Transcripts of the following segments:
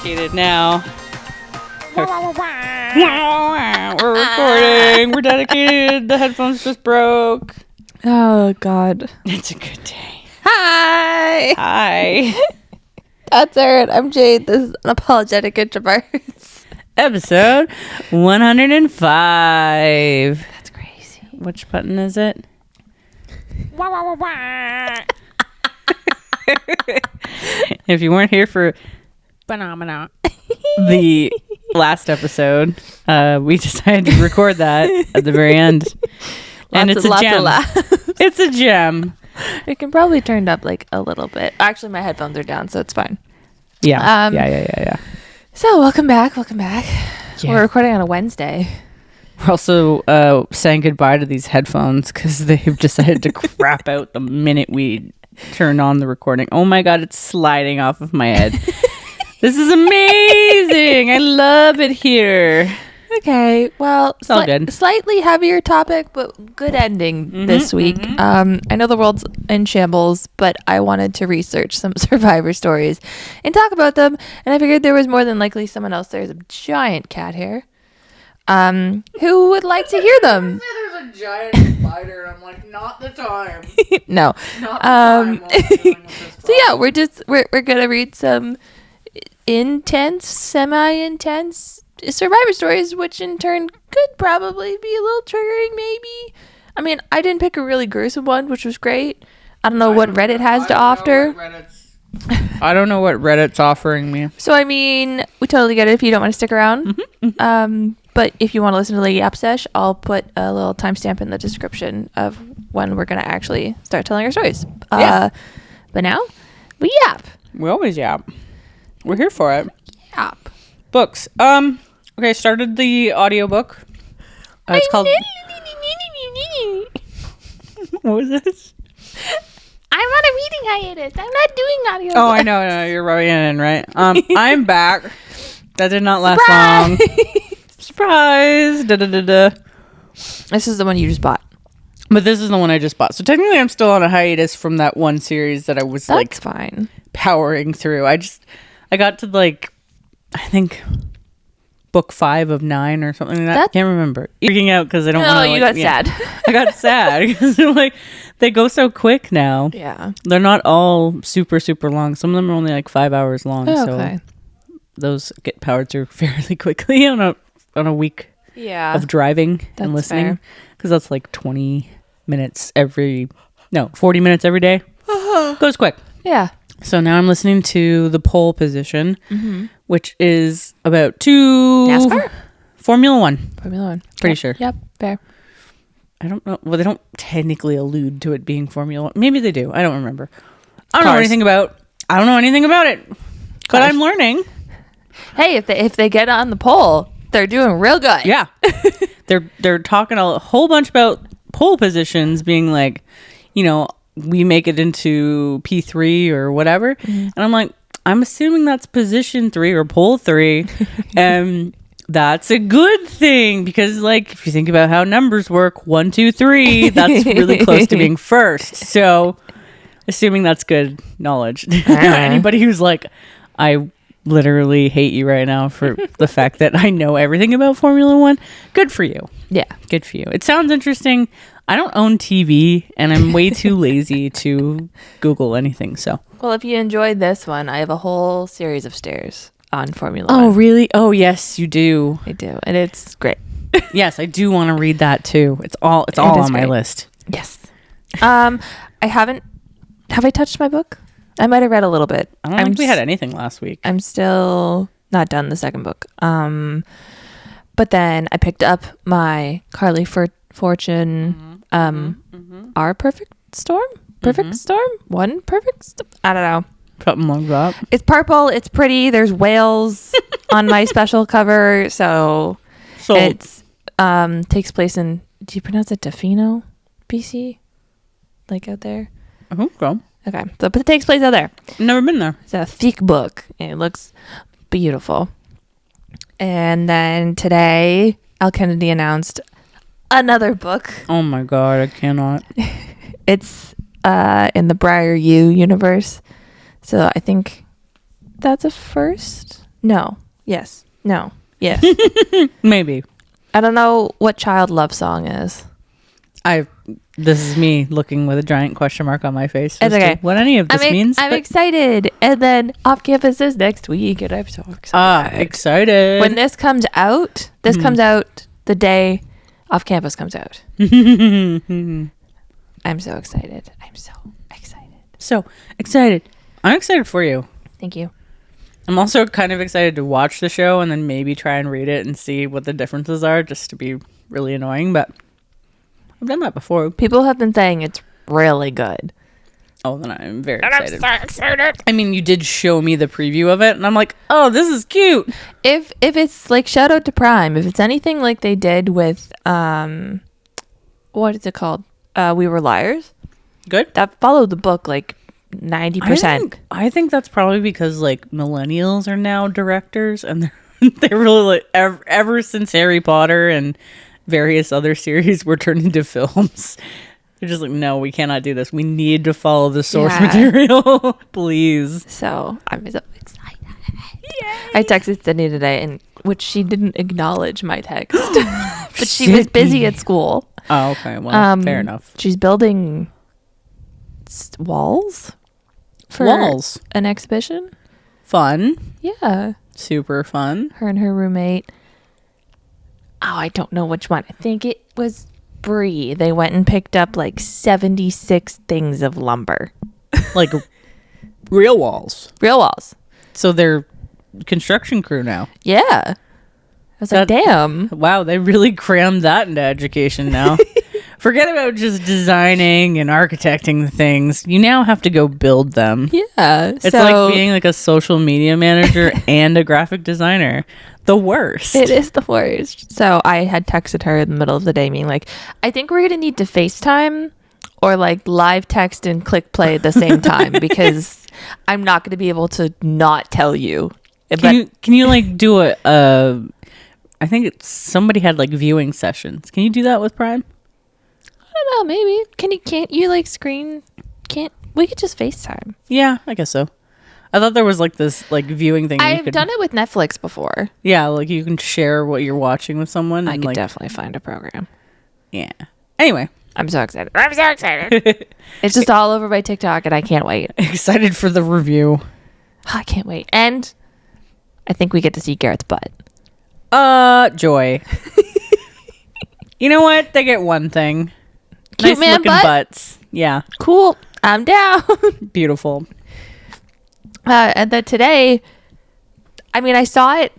dedicated now. We're recording. We're dedicated. The headphones just broke. Oh, God. It's a good day. Hi. Hi. That's Erin. I'm Jade. This is Unapologetic Introverts. Episode 105. That's crazy. Which button is it? If you weren't here for the last episode, we decided to record that at the very end. And it's a gem. It's a gem. It can probably turn up like a little bit. Actually, my headphones are down, so it's fine. Yeah. Yeah. So, welcome back. Yeah. We're recording on a Wednesday. We're also saying goodbye to these headphones because they've decided to crap out the minute we turn on the recording. Oh my God, it's sliding off of my head. This is amazing. I love it here. Okay, well, it's all good. Slightly heavier topic, but good ending this week. I know the world's in shambles, but I wanted to research some survivor stories and talk about them, and I figured there was more than likely someone else there's a giant cat here who would like to hear them. There's a giant spider, and I'm like, not the time. No. Not the time. So yeah, we're gonna read some intense, semi-intense survivor stories, which in turn could probably be a little triggering, maybe. I mean, I didn't pick a really gruesome one, which was great. I don't know what Reddit has to offer. I don't know what Reddit's offering me. So, I mean, we totally get it if you don't want to stick around. But if you want to listen to the yapsesh, I'll put a little timestamp in the description of when we're going to actually start telling our stories. But now, we yap. We always yap. We're here for it. Yap. Books. Okay, started the audiobook. It's called... What was this? I'm on a reading hiatus. I'm not doing audio. Oh, I know. No, you're rubbing it in, right? I'm back. That did not last long. Surprise! Da-da-da-da. This is the one you just bought. But this is the one I just bought. So technically I'm still on a hiatus from that one series that I was That's fine. Powering through. I got to I think book 5 of 9 or something like that. I can't remember. Freaking out because I don't want to. Oh, you got sad. I got sad because they go so quick now. Yeah. They're not all super, super long. Some of them are only 5 hours long. Oh, okay. So those get powered through fairly quickly on a week of driving and listening. Because that's 20 minutes 40 minutes every day. Goes quick. Yeah. So now I'm listening to The Pole Position, which is about NASCAR? Formula One. Pretty sure. Yep, fair. I don't know. Well, they don't technically allude to it being Formula One. Maybe they do. I don't remember. I don't know anything about it. But I'm learning. Hey, if they get on the pole, they're doing real good. Yeah. They're talking a whole bunch about pole positions being we make it into P3 or whatever. And I'm assuming that's position 3 or pole 3. And that's a good thing because if you think about how numbers work, 1, 2, 3, that's really close to being first. So assuming that's good knowledge. Anybody who's I literally hate you right now for the fact that I know everything about Formula One. Good for you. Yeah. Good for you. It sounds interesting. I don't own TV and I'm way too lazy to Google anything. So, well, if you enjoyed this one, I have a whole series of stairs on Formula One. Oh, really? Oh, yes, you do. I do. And it's great. Yes, I do want to read that too. It's all on my list. Yes. Have I touched my book? I might have read a little bit. I don't think we had anything last week. I'm still not done the second book. But then I picked up my Carly Fortune, Our Perfect Storm? Perfect Storm? One Perfect Storm? I don't know. Something like that. It's purple. It's pretty. There's whales on my special cover. So it's takes place in, do you pronounce it Tofino, BC? Out there? I hope so. Okay. So, but it takes place out there. Never been there. It's a thick book. And it looks beautiful. And then today, Al Kennedy announced another book. Oh my God, I cannot. It's in the Briar U universe. So I think that's a first. No. Yes. No. Yes. Maybe. I don't know what child love song is. This is me looking with a giant question mark on my face. It's okay. What any of this means. I'm excited. And then Off Campus is next week, and I'm so excited. Excited. When this comes out, comes out the day Off Campus comes out. I'm so excited. So excited. I'm excited for you. Thank you. I'm also kind of excited to watch the show and then maybe try and read it and see what the differences are, just to be really annoying, but I've done that before. People have been saying it's really good. Oh, then I'm very excited. I'm so excited. I mean, you did show me the preview of it, and I'm like, oh, this is cute. If it's like, shout out to Prime, if it's anything like they did with, what is it called? We Were Liars. Good. That followed the book like 90%. I think that's probably because like millennials are now directors, and they're really like ever since Harry Potter and various other series were turned into films. They're just like, no, we cannot do this. We need to follow the source material, please. So I'm so excited. Yay. I texted Sydney today, and which she didn't acknowledge my text, but she was busy at school. Oh, okay. Well, fair enough. She's building walls for an exhibition. Fun. Yeah. Super fun. Her and her roommate. Oh, I don't know which one. I think it was Bree. They went and picked up like 76 things of lumber. Like real walls. Real walls. So they're construction crew now. Yeah. I was like, damn. Wow, they really crammed that into education now. Forget about just designing and architecting the things. You now have to go build them. Yeah. It's like being like a social media manager and a graphic designer. The worst. It is the worst. So I had texted her in the middle of the day being like, I think we're going to need to FaceTime or like live text and click play at the same time because I'm not going to be able to not tell you. Can you like do I think somebody had like viewing sessions. Can you do that with Prime? I don't know, maybe. Can't you like we could just FaceTime. Yeah, I guess so. I thought there was like this like viewing thing. I've done it with Netflix before. Yeah, like you can share what you're watching with someone. I could definitely find a program. Yeah. Anyway. I'm so excited. It's just all over my TikTok and I can't wait. Excited for the review. I can't wait. And I think we get to see Garrett's butt. Joy. You know what? They get one thing. Cute nice man looking butts. Yeah. Cool. I'm down. Beautiful. And then today, I mean, I saw it.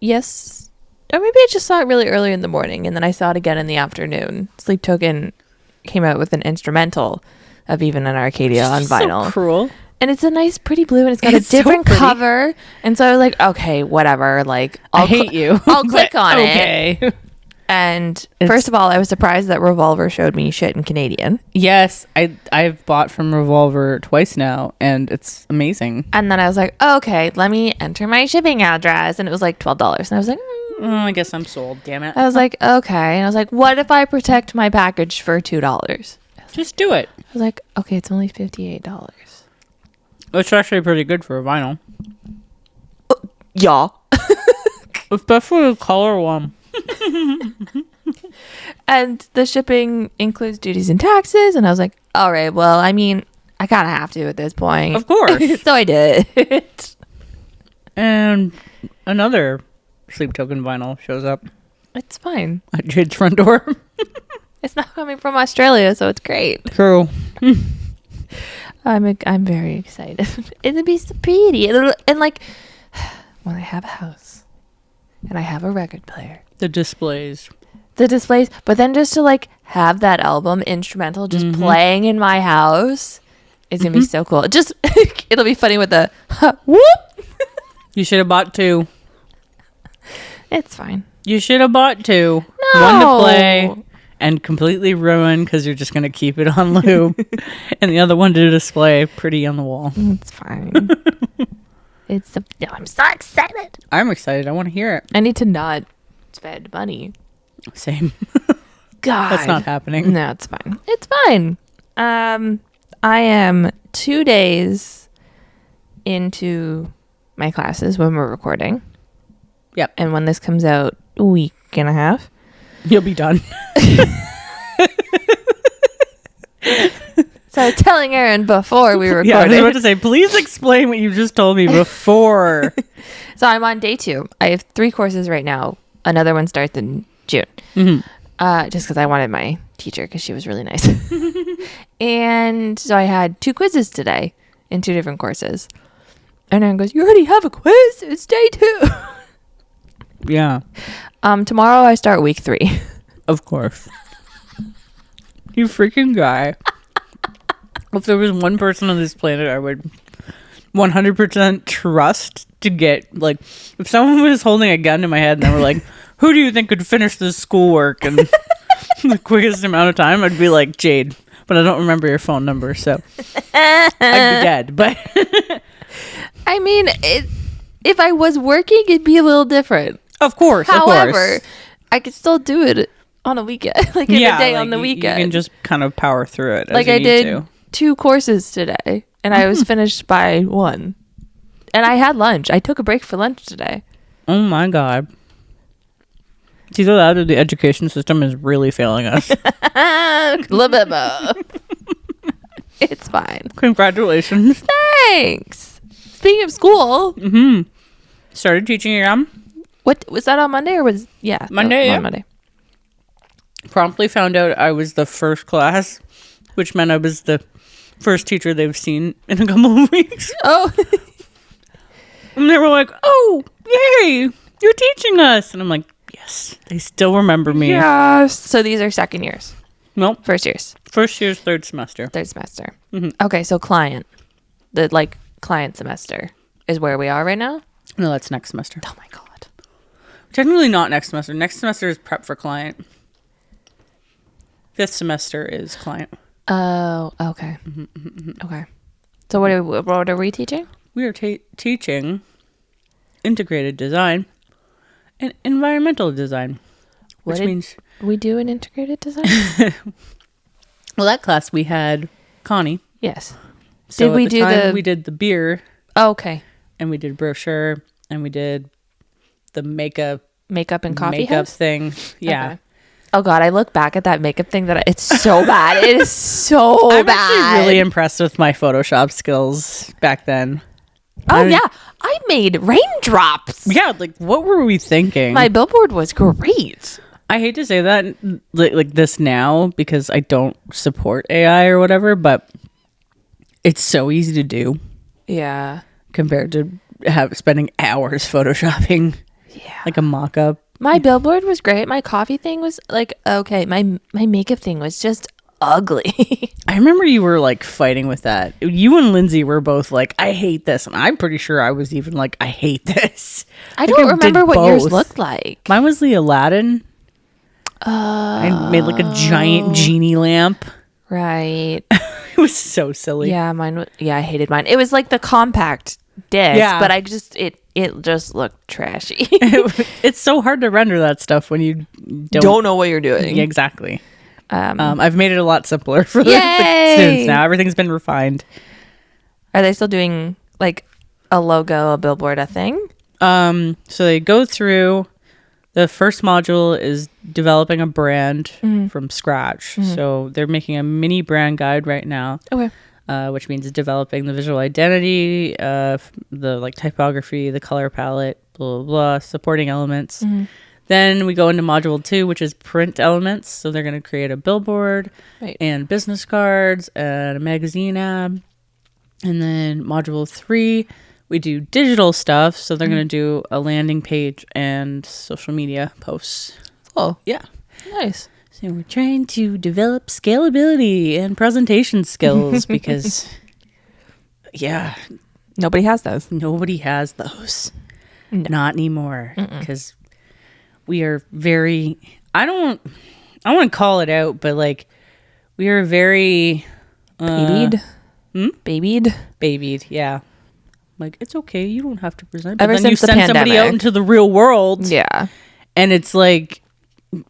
Yes. Or maybe I just saw it really early in the morning and then I saw it again in the afternoon. Sleep Token came out with an instrumental of Even in Arcadia on vinyl. So cruel. And it's a nice, pretty blue, and it's got a different cover. And so I was like, okay, whatever. Like, I hate you. I'll click on it. Okay. And first of all, I was surprised that Revolver showed me shit in Canadian. Yes, I've bought from Revolver twice now, and it's amazing. And then I was like, oh, okay, let me enter my shipping address. And it was like $12. And I was like, I guess I'm sold, damn it. I was like, okay. And I was like, what if I protect my package for $2? Just do it. I was like, okay, it's only $58. It's actually pretty good for a vinyl. Yeah. Especially the color one. And the shipping includes duties and taxes. And I was like, all right, well, I mean, I kind of have to at this point. Of course. So I did. And another Sleep Token vinyl shows up. It's fine. At Jade's front door. It's not coming from Australia, so it's great. True. I'm very excited. It'll be so pretty. And like, when I have a house and I have a record player. The displays, but then just to like have that album instrumental just playing in my house is gonna be so cool. Just it'll be funny with the whoop. You should have bought 2. It's fine. You should have bought 2. No. One to play and completely ruin because you're just gonna keep it on loop, and the other one to display pretty on the wall. It's fine. I'm so excited. I'm excited. I want to hear it. I need to not spend money. Same. God, that's not happening. No, it's fine. It's fine. I am 2 days into my classes when we're recording. Yep. And when this comes out, a week and a half. You'll be done. So I was telling Erin before we recorded. Yeah, I was about to say, please explain what you just told me before. So I'm on day 2. I have 3 courses right now. Another one starts in June. Mm-hmm. Just because I wanted my teacher because she was really nice. And so I had 2 quizzes today in 2 different courses. And Erin goes, you already have a quiz? It's day 2. Yeah. Tomorrow I start week 3. Of course. You freaking guy. If there was one person on this planet I would 100% trust to get, like, if someone was holding a gun to my head and they were like, who do you think could finish this schoolwork in the quickest amount of time? I'd be like, Jade. But I don't remember your phone number, so I'd be dead. But I mean, if I was working, it'd be a little different. Of course. However, I could still do it on a weekend, like in a day on the weekend. You can just kind of power through it. Like I did 2 courses today, and I was finished by 1. And I had lunch. I took a break for lunch today. Oh my God. It's either that or the education system is really failing us. It's fine. Congratulations. Thanks. Speaking of school. Mm-hmm. Started teaching again. What was that on Monday or was Monday? Yeah. On Monday. Promptly found out I was the first class, which meant I was the first teacher they've seen in a couple of weeks. Oh. And they were like, oh, yay, you're teaching us. And I'm like, yes, they still remember me. Yes. So these are second years. Nope. First years. First year's third semester. Third semester. Mm-hmm. Okay, so client semester is where we are right now? No, that's next semester. Oh my God. Technically not next semester. Next semester is prep for client. 5th semester is client. Oh, okay. Okay. So what are we teaching? We are teaching integrated design and environmental design, which means we do in integrated design. well, that class we had Connie. Yes. So did we do we did the beer? Oh, okay. And we did brochure, and we did the makeup and coffee house thing. Yeah. Okay. Oh God, I look back at that makeup thing it's so bad. It is so I'm bad. actually really impressed with my Photoshop skills back then. Yeah, I made raindrops. Yeah, like what were we thinking? My billboard was great. I hate to say that like this now because I don't support AI or whatever, but it's so easy to do. Yeah. Compared to spending hours photoshopping. Yeah. Like a mock-up. My billboard was great. My coffee thing was like okay. My makeup thing was just ugly. I remember you were like fighting with that. You and Lindsay were both like, I hate this. And I'm pretty sure I was even like, I hate this. I don't remember what yours looked like. Mine was the Aladdin. I made like a giant genie lamp. Right. It was so silly. Yeah, I hated mine. It was like the compact disc, but I just it just looked trashy. It's so hard to render that stuff when you don't know what you're doing. Yeah, exactly. I've made it a lot simpler for the students now. Everything's been refined. Are they still doing like a logo, a billboard, a thing? So they go through. The first module is developing a brand from scratch. Mm-hmm. So they're making a mini brand guide right now. Okay. Which means developing the visual identity, the like typography, the color palette, blah, blah, blah, supporting elements. Mm-hmm. Then we go into module 2, which is print elements. So they're going to create a billboard and business cards and a magazine ad. And then module 3, we do digital stuff. So they're going to do a landing page and social media posts. Oh, yeah. Nice. So we're trying to develop scalability and presentation skills because, yeah. Nobody has those. Nobody has those. No. Not anymore. Because we are very, I want to call it out, but like, we are very... babied? Babied, yeah. Like, it's okay. You don't have to present. But ever then you send somebody out into the real world. Yeah. And it's like,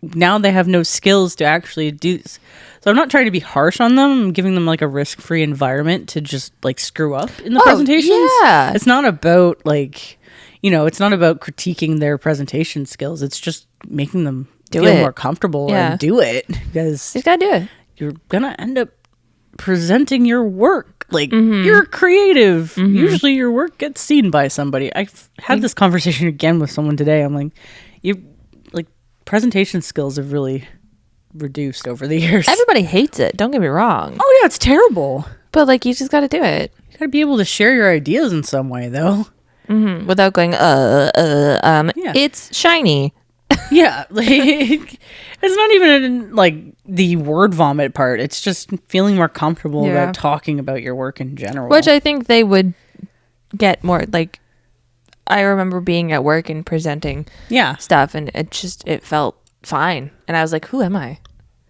now they have no skills to actually do this. So I'm not trying to be harsh on them. I'm giving them like a risk-free environment to just like screw up in the presentations. Yeah. It's not about like, it's not about critiquing their presentation skills. It's just making them feel more comfortable and do it, because you gotta do it. You're gonna end up presenting your work. Like, you're creative. Usually your work gets seen by somebody. I've had this conversation again with someone today. I'm like, presentation skills have really reduced over the years. Everybody hates it. Don't get me wrong. Oh yeah, it's terrible. But like, you just got to do it. You got to be able to share your ideas in some way, though. Without going, it's shiny. Yeah, like it's not even like the word vomit part. It's just feeling more comfortable about talking about your work in general. Which I think they would get more like. I remember being at work and presenting stuff, and it felt fine. And I was like, who am I?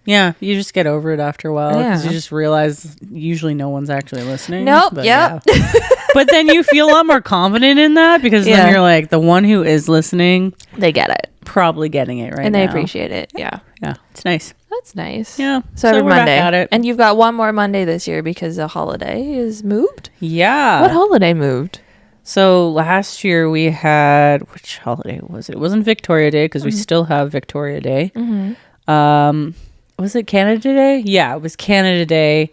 Yeah, you just get over it after a while, because you just realize usually no one's actually listening. Nope. But yeah. But then you feel a lot more confident in that, because then you're like, the one who is listening, they get it. Probably getting it right and now. they appreciate it. Yeah. Yeah, it's nice. That's nice. Yeah. So every we're Monday. back at it. And you've got one more Monday this year because the holiday is moved? Yeah. What holiday moved? So last year we had, which holiday was it? It wasn't Victoria Day, because we still have Victoria Day. Was it Canada Day? Yeah, it was Canada Day.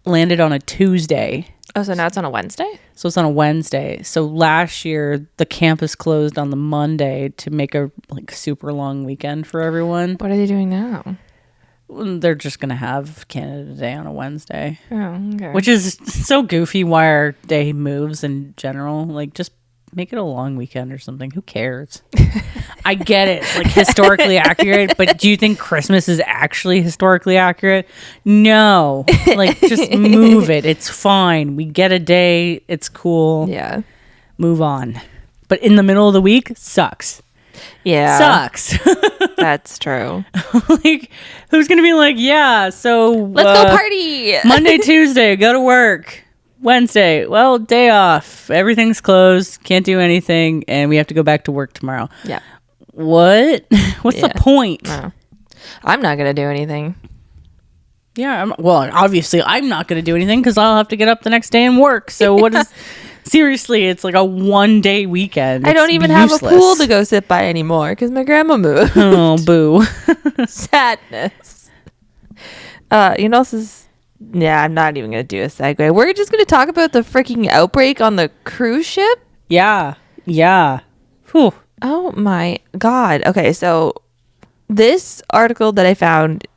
Landed on a Tuesday. Oh, so now it's on a Wednesday? So it's on a Wednesday. So last year the campus closed on the Monday to make a super long weekend for everyone. What are they doing now? They're just going to have Canada Day on a Wednesday. Oh, okay. Which is so goofy why our day moves in general. Like, just make it a long weekend or something. Who cares? I get it. It's like historically accurate, but do you think Christmas is actually historically accurate? No. Like, just move it. It's fine. We get a day. It's cool. Yeah. Move on. But in the middle of the week, sucks. Yeah. Sucks. That's true. Like, who's going to be like, yeah, so... Let's go party! Monday, Tuesday, go to work. Wednesday, well, day off. Everything's closed. Can't do anything. And we have to go back to work tomorrow. Yeah. What? What's the point? No. I'm not going to do anything. Yeah. Obviously, I'm not going to do anything, because I'll have to get up the next day and work. So what is... Seriously, it's like a one-day weekend. I don't even have a pool to go sit by anymore because my grandma moved. Oh, boo. Sadness. You know, I'm not even going to do a segue. We're just going to talk about the freaking outbreak on the cruise ship. Yeah. Yeah. Whew. Oh, my God. Okay, so this article that I found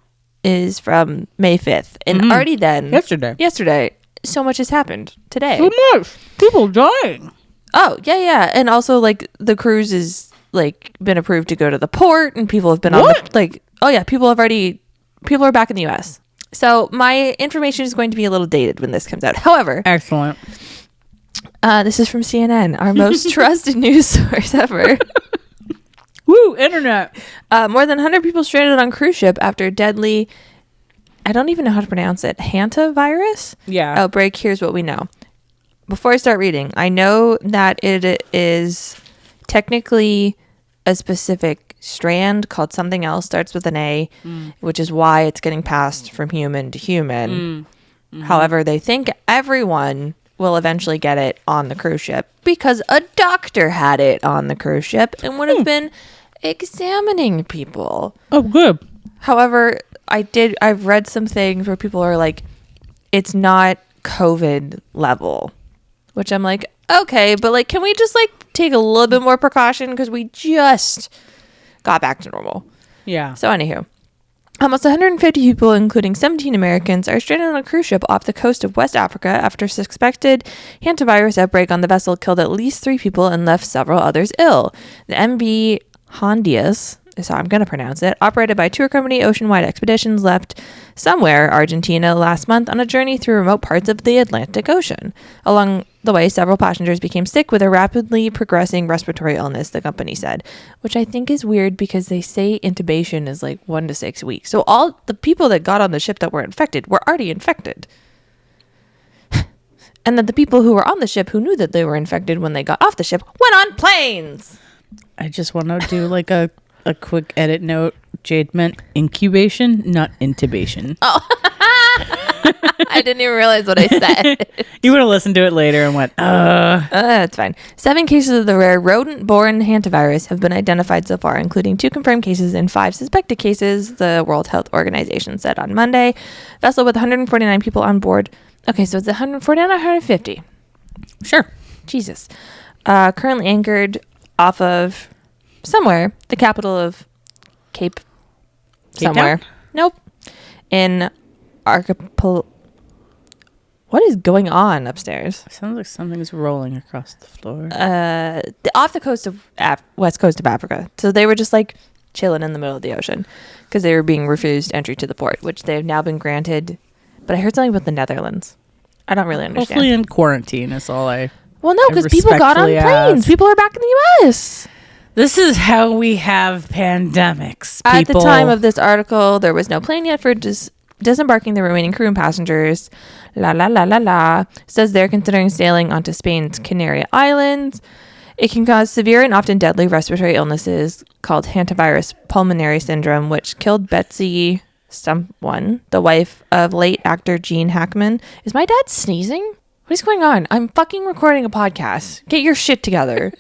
is from May 5th. And already then... Yesterday. So much has happened today. So much. People dying. Oh, yeah. And also, like, the cruise is, like, been approved to go to the port, and people have been on the, like, oh, yeah, people are back in the U.S. So my information is going to be a little dated when this comes out. However. Excellent. This is from CNN, our most trusted news source ever. Woo, internet. More than 100 people stranded on cruise ship after deadly... I don't even know how to pronounce it. Hantavirus? Yeah. Outbreak. Here's what we know. Before I start reading, I know that it is technically a specific strand called something else, starts with an A, which is why it's getting passed from human to human. However, they think everyone will eventually get it on the cruise ship because a doctor had it on the cruise ship and would have been examining people. Oh, good. However, I've read some things where people are like, it's not COVID level, which I'm like, okay, but like, can we just like take a little bit more precaution? Because we just got back to normal. Yeah. So anywho, almost 150 people, including 17 Americans, are stranded on a cruise ship off the coast of West Africa after suspected hantavirus outbreak on the vessel killed at least 3 people and left several others ill. The MV Hondias, so I'm going to pronounce it, operated by tour company Oceanwide Expeditions, left somewhere Argentina last month on a journey through remote parts of the Atlantic Ocean. Along the way, several passengers became sick with a rapidly progressing respiratory illness, the company said, which I think is weird because they say intubation is like 1 to 6 weeks. So all the people that got on the ship that were infected were already infected. And then the people who were on the ship who knew that they were infected when they got off the ship went on planes. I just want to do like a quick edit note Jade meant incubation, not intubation. Oh. I didn't even realize what I said. You would have listened to it later and went, That's fine. 7 cases of the rare rodent-borne hantavirus have been identified so far, including 2 confirmed cases and 5 suspected cases, the World Health Organization said on Monday. Vessel with 149 people on board. Okay, so it's 149 or 150? Sure. Jesus. Currently anchored off of somewhere, the capital of Cape somewhere. Town? Nope. In Archipel. What is going on upstairs? Sounds like something's rolling across the floor. Off the coast of west coast of Africa. So they were just like chilling in the middle of the ocean because they were being refused entry to the port, which they have now been granted. But I heard something about the Netherlands. I don't really understand. Hopefully in quarantine is all I. Well, no, because people got on planes. Ask. People are back in the U.S. This is how we have pandemics. People. At the time of this article, there was no plane yet for disembarking the remaining crew and passengers. La la la la la. Says they're considering sailing onto Spain's Canary Islands. It can cause severe and often deadly respiratory illnesses called hantavirus pulmonary syndrome, which killed Betsy someone, the wife of late actor Gene Hackman. Is my dad sneezing? What is going on? I'm fucking recording a podcast. Get your shit together.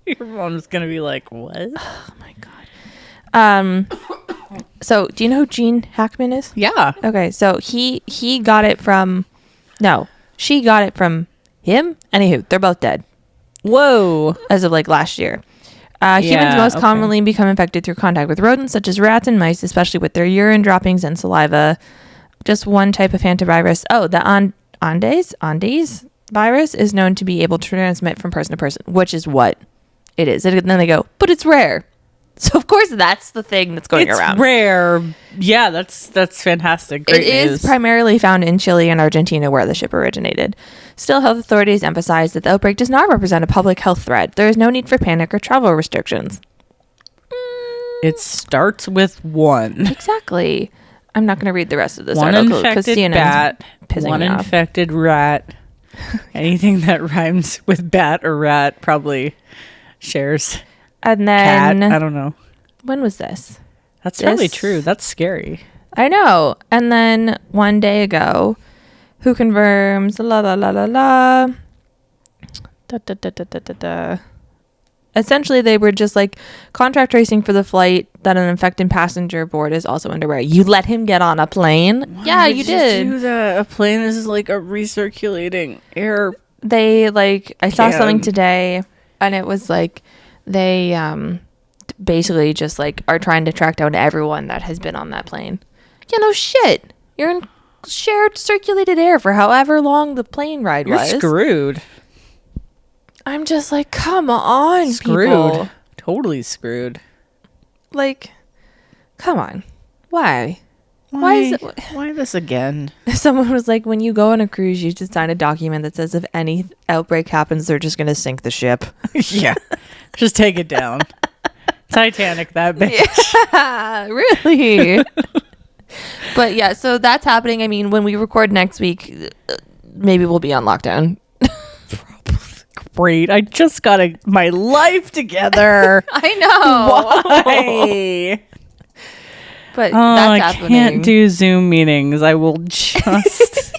Your mom's gonna be like, what? Oh my god. So do you know who Gene Hackman is? Yeah. Okay, so he got it from she got it from him. Anywho, they're both dead. Whoa. As of like last year. Humans most commonly become infected through contact with rodents such as rats and mice, especially with their urine droppings and saliva. Just one type of hantavirus. Oh, the Andes virus is known to be able to transmit from person to person, which is what it is. And then they go, but it's rare. So of course that's the thing that's going around. It's rare. Yeah, that's fantastic. Great It news. is primarily found in Chile and Argentina where the ship originated. Still, health authorities emphasize that the outbreak does not represent a public health threat. There is no need for panic or travel restrictions. It starts with 1. Exactly. I'm not going to read the rest of this One article because infected CNN's bat, pissing one me off. infected rat. Anything that rhymes with bat or rat probably shares. And Cat. then I don't know. when was this? That's probably true. That's scary. I know. And then one day ago, who confirms la la la la la. Da, da, da, da, da, da, da. Essentially, they were just like contract tracing for the flight that an infected passenger aboard is also underway. You let him get on a plane? Why Yeah, would you did. Do that? A plane is like a recirculating air. They like I saw something Can. today, and it was like they basically just like are trying to track down everyone that has been on that plane. Yeah, no shit. You're in shared circulated air for however long the plane ride You're was. screwed. I'm just like, come on, Screwed. people. Totally screwed. Like, come on. Why? Why is it? Why this again? Someone was like, when you go on a cruise, you should sign a document that says if any outbreak happens, they're just going to sink the ship. Yeah. Just take it down. Titanic, that bitch. Yeah, really? But yeah, so that's happening. I mean, when we record next week, maybe we'll be on lockdown. Great. I just got my life together. I know. Why? But Oh, that's I happening. can't do Zoom meetings. I will just...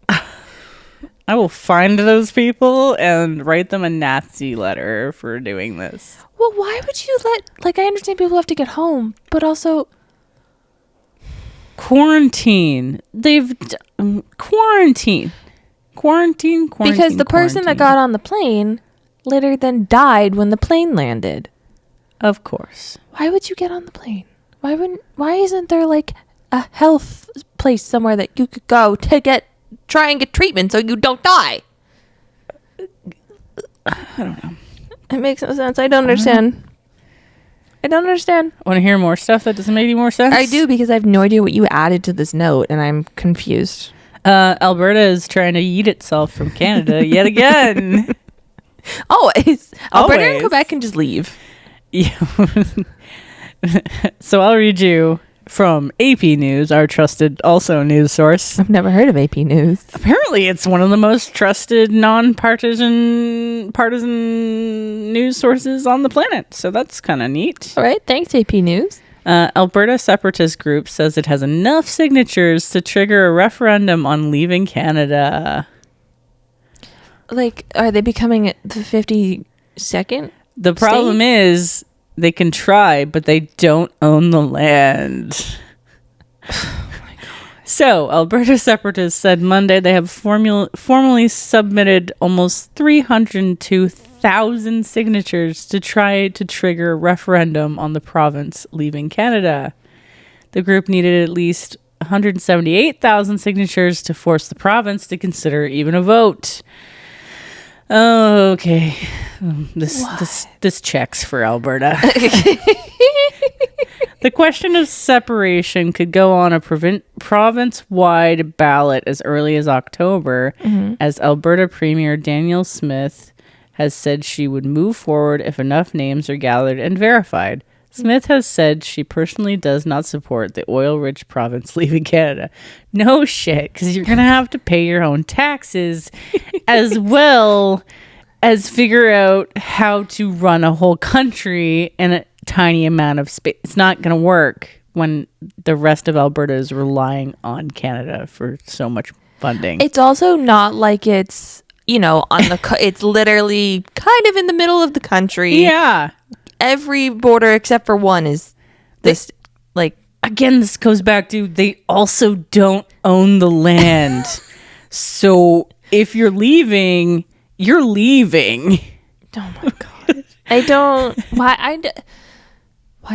I will find those people and write them a Nazi letter for doing this. Well, why would you like, I understand people have to get home, but also... Quarantine. Quarantine. Because the person that got on the plane later then died when the plane landed. Of course. Why would you get on the plane? Why isn't there like a health place somewhere that you could go to try and get treatment so you don't die? I don't know. It makes no sense. I don't understand. Want to hear more stuff that doesn't make any more sense? I do, because I have no idea what you added to this note and I'm confused. Alberta is trying to yeet itself from Canada yet again. Always. Alberta and Always. Quebec can just leave. Yeah. So I'll read you from AP News, our trusted also news source. I've never heard of AP News. Apparently, it's one of the most trusted partisan news sources on the planet. So that's kind of neat. All right. Thanks, AP News. Alberta separatist group says it has enough signatures to trigger a referendum on leaving Canada. Like, are they becoming the 52nd? The problem is they can try, but they don't own the land. Oh my God. So, Alberta separatists said Monday they have formally submitted almost 302,000 signatures to try to trigger a referendum on the province leaving Canada. The group needed at least 178,000 signatures to force the province to consider even a vote. Oh, okay. This checks for Alberta. The question of separation could go on a province-wide ballot as early as October, as Alberta Premier Danielle Smith has said she would move forward if enough names are gathered and verified. Smith has said she personally does not support the oil-rich province leaving Canada. No shit, because you're going to have to pay your own taxes as well as figure out how to run a whole country in a tiny amount of space. It's not going to work when the rest of Alberta is relying on Canada for so much funding. It's also not like it's, on the, it's literally kind of in the middle of the country. Yeah. Every border except for one is this, Again, this goes back to they also don't own the land. So if you're leaving, you're leaving. Oh my God. I don't, why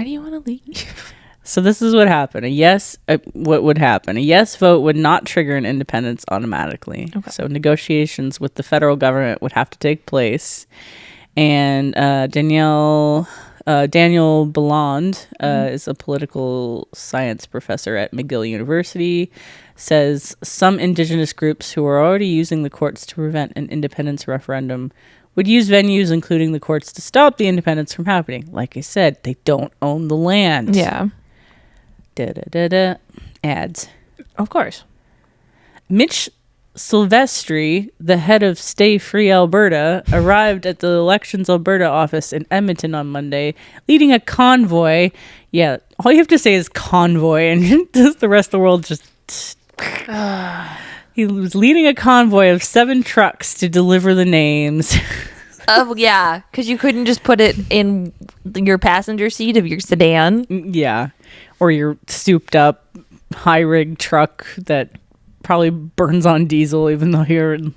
do you want to leave? So this is what happened. What would happen? A yes vote would not trigger an independence automatically. Okay. So negotiations with the federal government would have to take place. And Daniel Balland is a political science professor at McGill University, says some Indigenous groups who are already using the courts to prevent an independence referendum would use venues, including the courts, to stop the independence from happening. Like I said, they don't own the land. Yeah. Ads. Of course. Mitch Silvestri, the head of Stay Free Alberta, arrived at the Elections Alberta office in Edmonton on Monday, leading a convoy. Yeah, all you have to say is convoy, and the rest of the world just... He was leading a convoy of 7 trucks to deliver the names. Oh, yeah, because you couldn't just put it in your passenger seat of your sedan. Yeah, or your souped-up high-rig truck that probably burns on diesel, even though you're in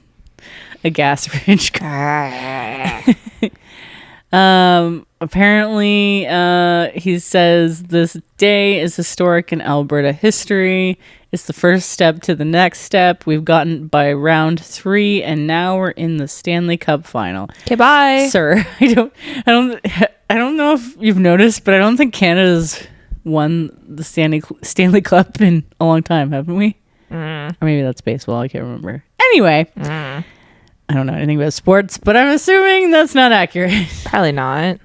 a gas-rich car. Apparently, he says this day is historic in Alberta history. It's the first step to the next step. We've gotten by round 3, and now we're in the Stanley Cup final. Okay, bye, sir. I don't know if you've noticed, but I don't think Canada's won the Stanley Cup in a long time, haven't we? Or maybe that's baseball. I can't remember. Anyway, I don't know anything about sports, but I'm assuming that's not accurate. Probably not.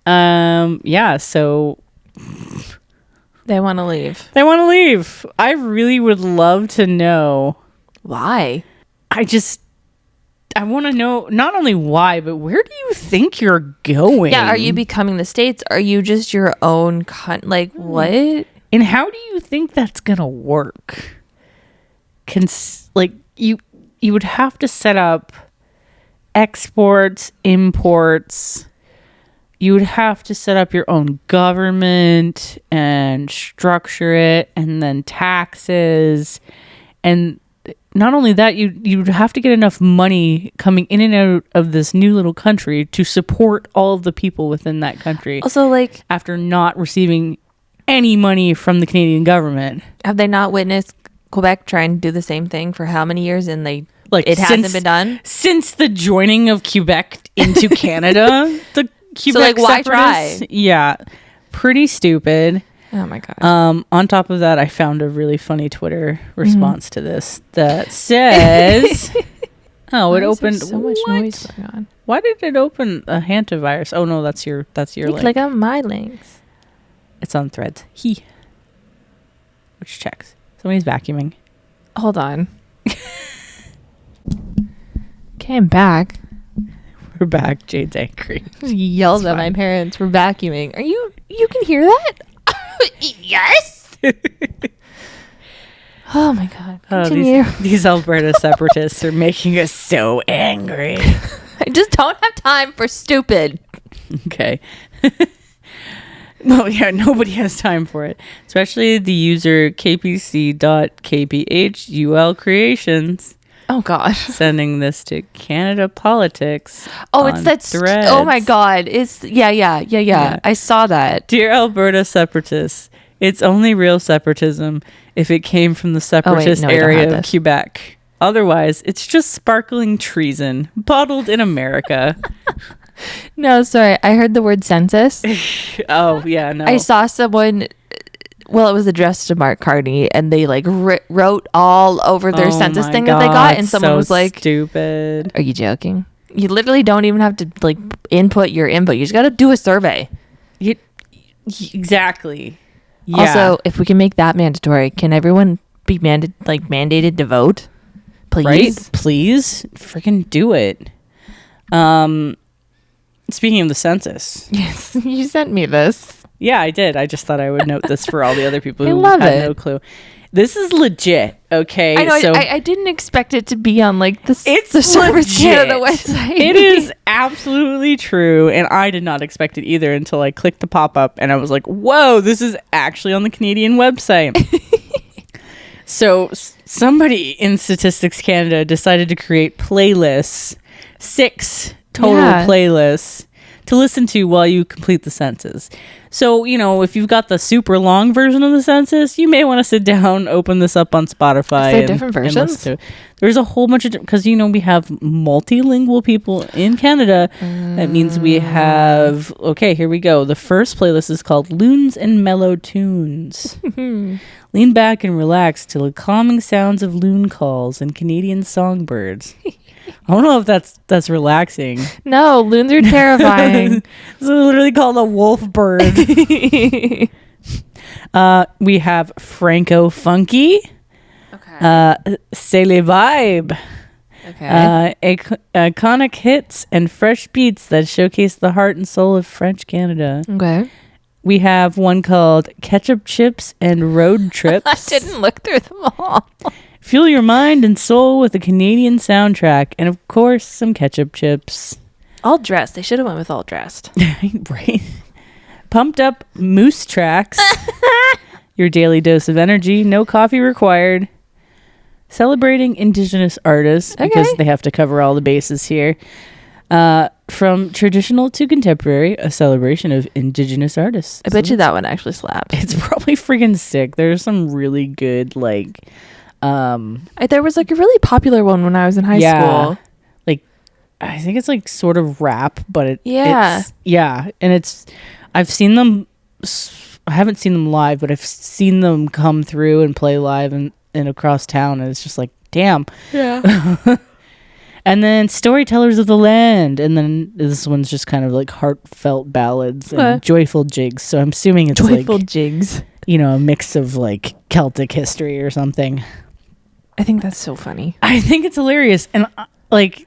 Yeah, so they want to leave. I really would love to know why. I want to know not only why, but where do you think you're going? Yeah, are you becoming the States? Are you just your own what? And how do you think that's gonna work? You would have to set up exports, imports. You would have to set up your own government and structure it, and then taxes. And not only that, you'd have to get enough money coming in and out of this new little country to support all of the people within that country. Also, after not receiving any money from the Canadian government. Have they not witnessed Quebec trying to do the same thing for how many years, and it hasn't been done since the joining of Quebec into Canada? The Quebec why try? Yeah, pretty stupid. Oh my god. On top of that, I found a really funny Twitter response to this that says, "Oh, it opened so much noise going on. Why did it open a hantavirus? Oh no, that's your link. Click on my links. It's on Threads. which checks. Somebody's vacuuming. Hold on. Okay, I'm back. We're back. Jade's angry. Yelled at my parents for vacuuming. You can hear that? Yes. Oh my God. Continue. These Alberta separatists are making us so angry. I just don't have time for stupid. Okay. Well, yeah, nobody has time for it. Especially the user kpc.kphul creations. Oh gosh. Sending this to Canada Politics. Oh, it's that threads. Oh my God. It's yeah. I saw that. Dear Alberta separatists, it's only real separatism if it came from the separatist area of Quebec. Otherwise, it's just sparkling treason bottled in America. No, sorry. I heard the word census. Oh, yeah, no. I saw someone, well, it was addressed to Mark Carney, and they like wrote all over their census thing that they got, and someone was like, stupid. Are you joking? You literally don't even have to like input your input. You just got to do a survey. Exactly. Yeah. Also, if we can make that mandatory, can everyone be mandated to vote? Please? Right? Please? Freaking do it. Speaking of the census. Yes, you sent me this. Yeah, I did. I just thought I would note this for all the other people who had no clue. This is legit, okay? I know. So I didn't expect it to be on like the Service legit. Canada website. It is absolutely true, and I did not expect it either until I clicked the pop-up, and I was like, whoa, this is actually on the Canadian website. So somebody in Statistics Canada decided to create playlists, 6 total playlists to listen to while you complete the census. So, if you've got the super long version of the census, you may want to sit down, open this up on Spotify. Is there different versions? There's a whole bunch of, because, we have multilingual people in Canada. That means we have, okay, here we go. The first playlist is called Loons and Mellow Tunes. Lean back and relax to the calming sounds of loon calls and Canadian songbirds. I don't know if that's relaxing. No, loons are terrifying. It's literally called a wolf bird. We have Franco Funky. Okay. C'est le vibe. Okay. Iconic hits and fresh beats that showcase the heart and soul of French Canada. Okay. We have one called Ketchup Chips and Road Trips. I didn't look through them all. Fuel your mind and soul with a Canadian soundtrack. And, of course, some ketchup chips. All dressed. They should have went with all dressed. Right. Pumped up moose tracks. Your daily dose of energy. No coffee required. Celebrating Indigenous artists. Okay. Because they have to cover all the bases here. From traditional to contemporary, a celebration of Indigenous artists. I bet you that one actually slaps. It's probably friggin' sick. There's some really good, there was a really popular one when I was in high school. I think it's sort of rap, but it's and I've seen them. I haven't seen them live, but I've seen them come through and play live and across town, and it's just damn. Yeah. And then Storytellers of the Land, and then this one's just kind of heartfelt ballads and joyful jigs. So I'm assuming it's joyful jigs. A mix of Celtic history or something. I think that's so funny. I think it's hilarious. And I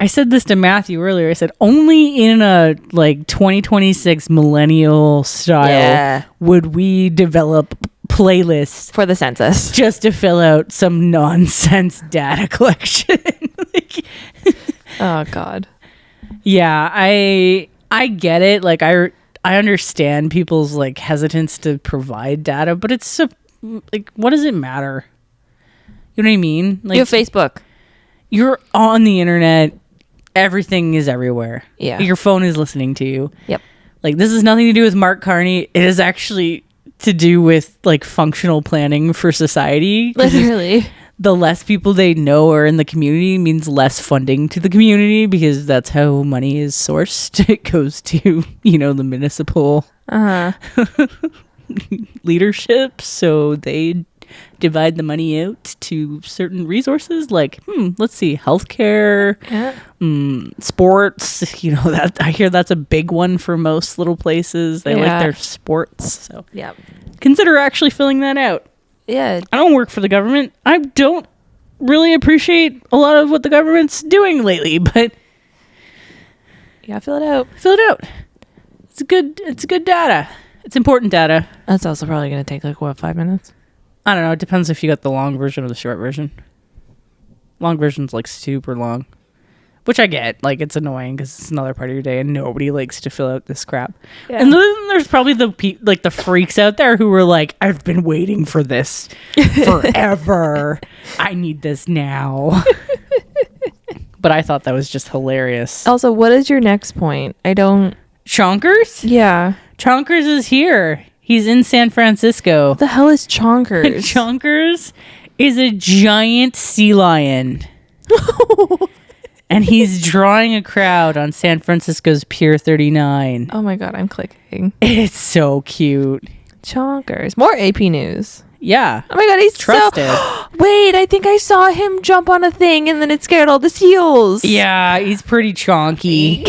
said this to Matthew earlier. I said, only in a 2026 millennial style would we develop playlists for the census just to fill out some nonsense data collection. Oh God. Yeah, I get it. I understand people's hesitance to provide data, but it's what does it matter? You know what I mean? You have Facebook. You're on the internet. Everything is everywhere. Yeah. Your phone is listening to you. Yep. This has nothing to do with Mark Carney. It is actually to do with functional planning for society. Literally. The less people they know are in the community means less funding to the community, because that's how money is sourced. It goes to, the municipal leadership. So they divide the money out to certain resources, like let's see, healthcare, sports. You know, that I hear that's a big one for most little places. They like their sports. So Yeah. consider actually filling that out. Yeah. I don't work for the government. I don't really appreciate a lot of what the government's doing lately, but Yeah, fill it out. fill it out. It's good data. It's important data. That's also probably going to take like, what, 5 minutes? I don't know. It depends if you got the long version or the short version. Long version's like super long, which I get. Like, it's annoying because it's another part of your day and nobody likes to fill out this crap. Yeah. And then there's probably the freaks out there who were like, I've been waiting for this forever. I need this now. But I thought that was just hilarious. Also, what is your next point? Chonkers? Yeah. Chonkers is here. He's in San Francisco. What the hell is Chonkers? Chonkers is a giant sea lion. And he's drawing a crowd on San Francisco's Pier 39. Oh my god, I'm clicking. It's so cute. Chonkers. More AP news. Yeah. Oh my god, he's trusted. Wait, I think I saw him jump on a thing and then it scared all the seals. Yeah, he's pretty chonky.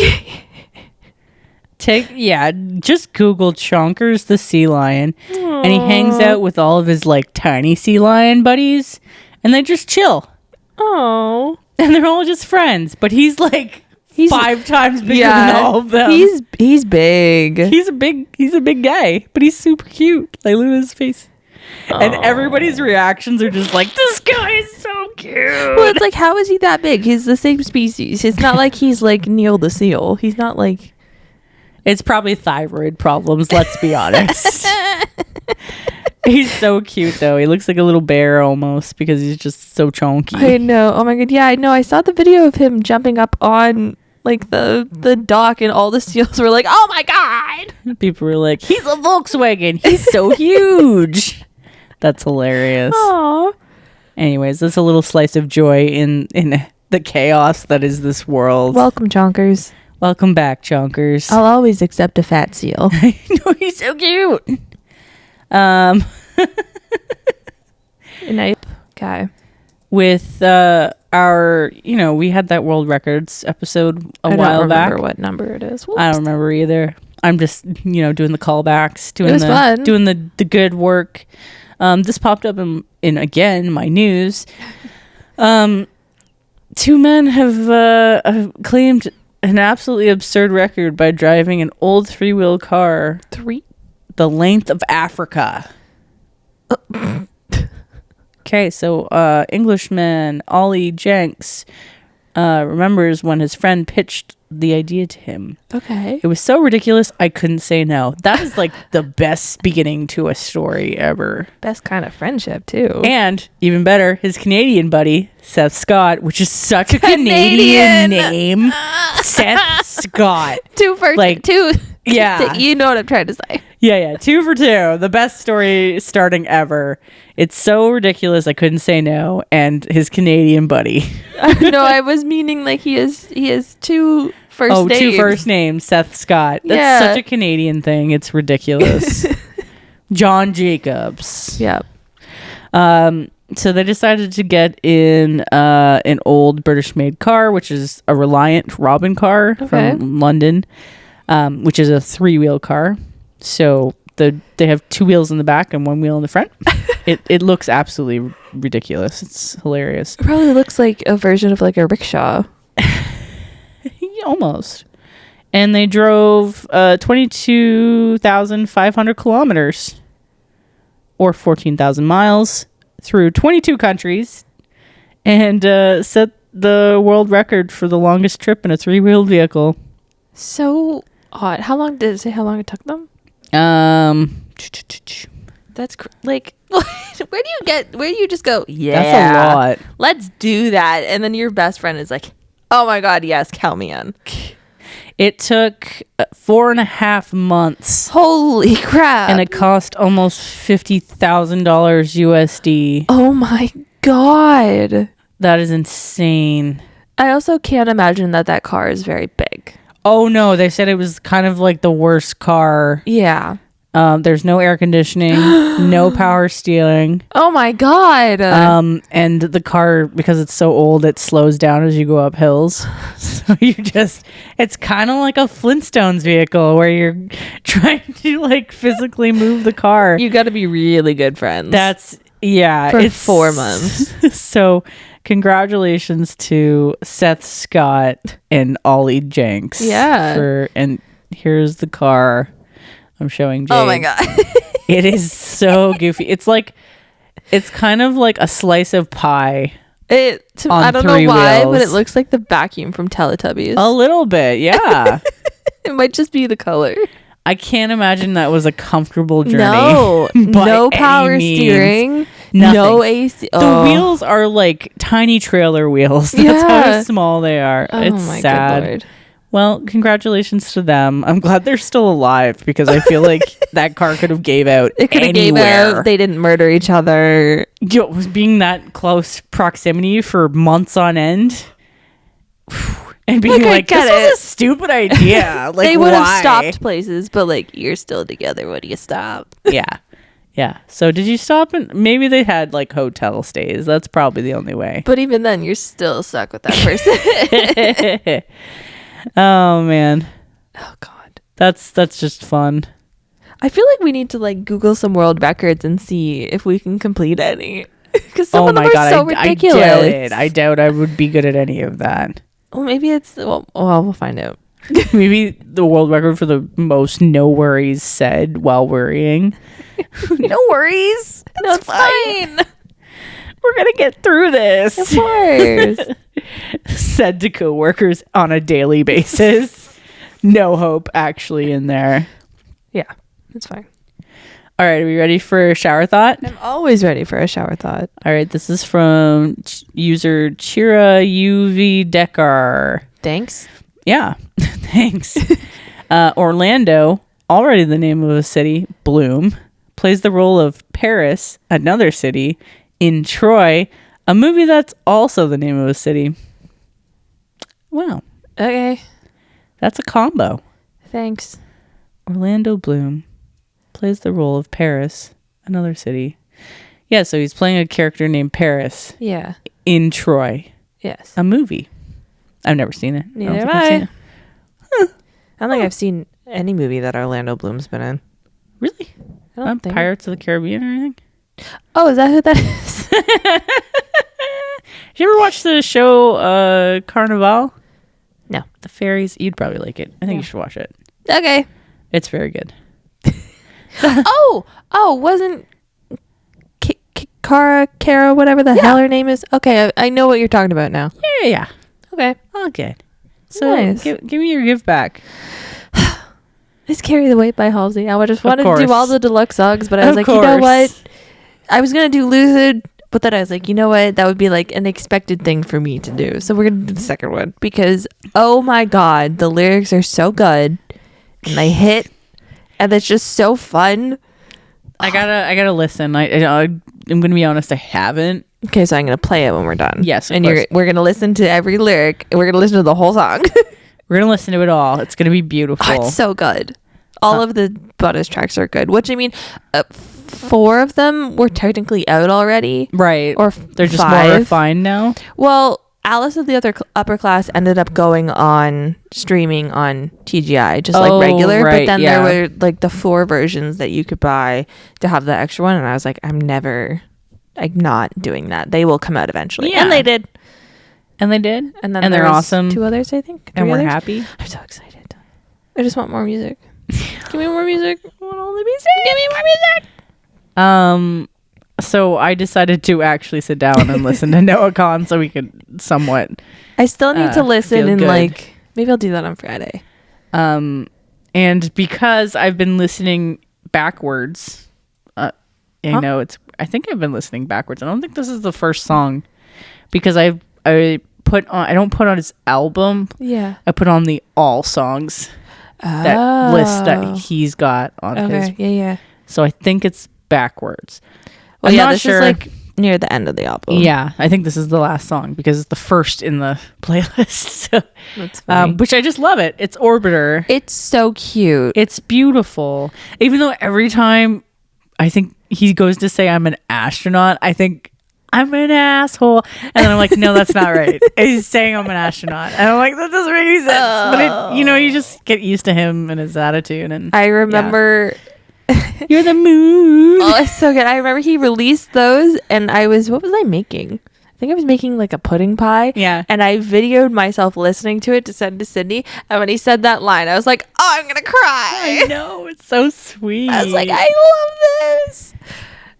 Just Google Chonkers the sea lion. Aww. And he hangs out with all of his like tiny sea lion buddies and they just chill. Oh. And they're all just friends, but he's 5 times bigger than all of them. He's big. He's a big guy, but he's super cute. I look at his face. Aww. And everybody's reactions are just like, this guy is so cute. Well, it's like, how is he that big? He's the same species. It's not like he's like Neil the seal. He's not like... It's probably thyroid problems, let's be honest. He's so cute, though. He looks like a little bear almost because he's just so chonky. I know. Oh, my God. Yeah, I know. I saw the video of him jumping up on, like, the dock, and all the seals were like, oh, my God. People were like, he's a Volkswagen. He's so huge. That's hilarious. Aww. Anyways, that's a little slice of joy in the chaos that is this world. Welcome, Chonkers. Welcome back, Chonkers. I'll always accept a fat seal. I know, he's so cute. Okay. With our, we had that world records episode a while back. I don't remember what number it is. Whoops. I don't remember either. I'm just, doing the callbacks, fun. doing the good work. This popped up in again my news. 2 men have claimed an absolutely absurd record by driving an old 3-wheel car the length of Africa. Okay, so Englishman Ollie Jenks remembers when his friend pitched the idea to him. Okay. It was so ridiculous, I couldn't say no. That is like the best beginning to a story ever. Best kind of friendship, too. And, even better, his Canadian buddy, Seth Scott, which is such a Canadian name. Seth Scott. 2 for 2. Yeah. You know what I'm trying to say. Yeah. 2 for 2. The best story starting ever. It's so ridiculous, I couldn't say no. And his Canadian buddy. No, I was meaning like he has 2 first names. 2 first names, Seth Scott. That's such a Canadian thing. It's ridiculous. John Jacobs. Yep. So they decided to get in an old British-made car, which is a Reliant Robin car from London, which is a 3-wheel car. So they have 2 wheels in the back and 1 wheel in the front. It looks absolutely ridiculous. It's hilarious. It probably looks like a version of like a rickshaw. Almost. And they drove 22,500 kilometers or 14,000 miles through 22 countries and set the world record for the longest trip in a 3-wheeled vehicle. So odd. How long did it say how long it took them? That's like, where do you just go, yeah, that's a lot. Let's do that. And then your best friend is like, oh my God, yes, count me in. It took 4.5 months. Holy crap. And it cost almost $50,000 USD. Oh my God. That is insane. I also can't imagine that car is very big. Oh no, they said it was kind of like the worst car. Yeah. There's no air conditioning, no power steering. Oh my God. And the car, because it's so old, it slows down as you go up hills. So it's kind of like a Flintstones vehicle where you're trying to like physically move the car. You got to be really good friends. For it's 4 months. So congratulations to Seth Scott and Ollie Jenks. Yeah. And here's the car I'm showing Jade. Oh my God. It is so goofy. It's kind of like a slice of pie. I don't know why, but it looks like the vacuum from Teletubbies. A little bit, yeah. It might just be the color. I can't imagine that was a comfortable journey. No, no power steering, nothing. no AC. The wheels are like tiny trailer wheels. That's how small they are. Oh, it's my sad. good Lord. Well, congratulations to them. I'm glad they're still alive because I feel like that car could have gave out. It could have gave out. They didn't murder each other. Being that close proximity for months on end. And being like this was a stupid idea. Like, they would have stopped places, but like, you're still together. What do you stop? Yeah. So did you stop? And maybe they had like hotel stays. That's probably the only way. But even then, you're still stuck with that person. Oh man. Oh God. That's just fun. I feel like we need to like Google some world records and see if we can complete any. Because some of them are so ridiculous. I doubt I would be good at any of that. Well, maybe it's we'll find out. Maybe the world record for the most no worries said while worrying. No worries. No, it's fine. We're gonna get through this. Of course. Said to coworkers on a daily basis. No hope actually in there. Yeah, it's fine. All right, are we ready for a shower thought? I'm always ready for a shower thought. All right, this is from user Chira UV Dekar. Thanks. Yeah, thanks. Orlando, already the name of a city, Bloom, plays the role of Paris, another city, in Troy, a movie that's also the name of a city. Wow. Okay. That's a combo. Thanks. Orlando Bloom plays the role of Paris, another city. Yeah, so he's playing a character named Paris. Yeah. In Troy. Yes. A movie. I've never seen it. Neither have I. I don't think I've seen any movie that Orlando Bloom's been in. Really? I don't think. Pirates of the Caribbean or anything? Oh, is that who that is? Did you ever watch the show Carnival? No. The fairies? You'd probably like it. I think you should watch it. Okay. It's very good. Wasn't Kara, whatever the hell her name is? Okay, I know what you're talking about now. Yeah. Okay. All good. So nice. give me your give back. It's Carry the Weight by Halsey. I just wanted to do all the deluxe songs, but I was like, you know what? I was going to do Lucid, but then I was like, you know what? That would be like an expected thing for me to do. So we're going to do the second one because, oh my God, the lyrics are so good and they hit and it's just so fun. I gotta listen. I'm gonna be honest, I haven't. Okay, so I'm gonna play it when we're done. Yes, and we're gonna listen to every lyric and we're gonna listen to the whole song. We're gonna listen to it all. It's gonna be beautiful. Oh, it's so good. All of the bonus tracks are good. Which I mean, 4 of them were technically out already, right? Or they're just 5. more refined now. Well, Alice of the Upper Class ended up going on streaming on TGI, just like regular. Right, but then there were like the 4 versions that you could buy to have the extra one, and I was like, I'm not doing that. They will come out eventually, and they did. And they did, and then they're awesome. 2 others, I think, and we're happy. I'm so excited. I just want more music. Give me more music. I want all the music. Give me more music. So I decided to actually sit down and listen to Noah Khan so we could somewhat. I still need to listen and good. Maybe I'll do that on Friday. And because I've been listening backwards, I think I've been listening backwards. I don't think this is the first song because I don't put on his album. Yeah. I put on the all songs that list that he's got on his. Yeah. So I think it's backwards. Well, I'm yeah, not this sure. is like near the end of the album. Yeah, I think this is the last song because it's the first in the playlist. So, That's funny. which I just love it. It's Orbiter. It's so cute. It's beautiful. Even though every time I think he goes to say I'm an astronaut, I think I'm an asshole. And then I'm like, no, that's not right. He's saying I'm an astronaut. And I'm like, that doesn't make any sense. But you just get used to him and his attitude. And I remember... You're the moon. Oh, it's so good. I remember he released those and what was I making? I think I was making like a pudding pie. Yeah. And I videoed myself listening to it to send to Sydney. And when he said that line, I was like, oh, I'm going to cry. I know. It's so sweet. I was like, I love this.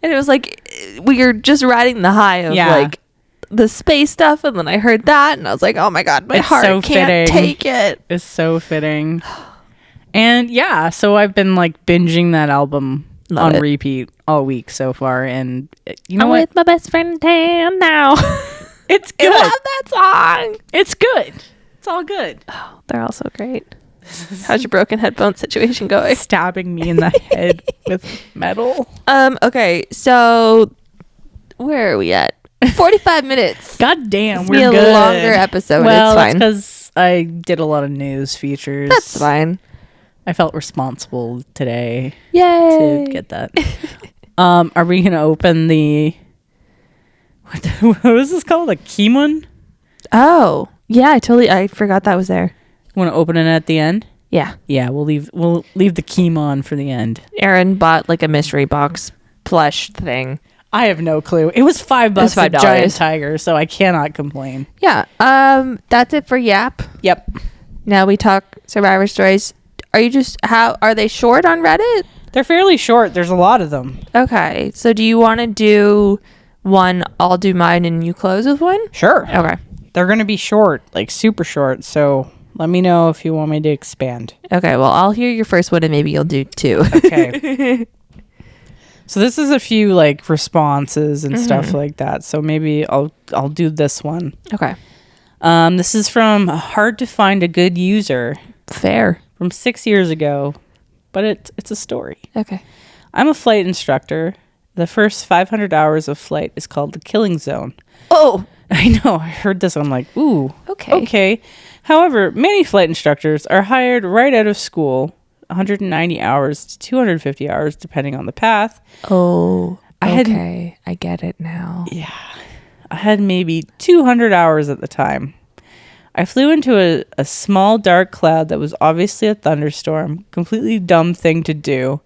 And it was like, we were just riding the high of like the space stuff. And then I heard that and I was like, oh my God, my heart so can't take it. It's so fitting. And yeah, so I've been like binging that album on repeat all week so far. And you know I'm what? with my best friend Tam now. It's good. I love that song. It's good. It's all good. Oh, they're all so great. How's your broken headphone situation going? Stabbing me in the head with metal. Okay, so where are we at? 45 minutes. God damn, It's we're a good. longer episode. Well, it's fine. because I did a lot of news features. That's fine. I felt responsible today Yay. to get that. Are we gonna open the what was this called? A Kimun? Oh, yeah, I forgot that was there. Want to open it at the end? Yeah. Yeah, we'll leave the Kimon for the end. Aaron bought like a mystery box plush thing. I have no clue. It was $5 $5. a giant tiger, so I cannot complain. Yeah. That's it for Yap. Yep. Now we talk Survivor Stories. Are they short on Reddit? They're fairly short. There's a lot of them. Okay. So do you want to do one, I'll do mine, and you close with one? Sure. Okay. They're going to be short, like super short. So let me know if you want me to expand. Okay. Well, I'll hear your first one, and maybe you'll do two. Okay. So this is a few like responses and stuff like that. So maybe I'll do this one. Okay. This is from Hard to Find a Good User. Fair. From 6 years ago, but it's a story. Okay. I'm a flight instructor. The first 500 hours of flight is called the killing zone. Oh. I know. I heard this. I'm like, ooh. Okay. However, many flight instructors are hired right out of school, 190 hours to 250 hours, depending on the path. Oh. I get it now. Yeah. I had maybe 200 hours at the time. I flew into a small dark cloud that was obviously a thunderstorm. Completely dumb thing to do.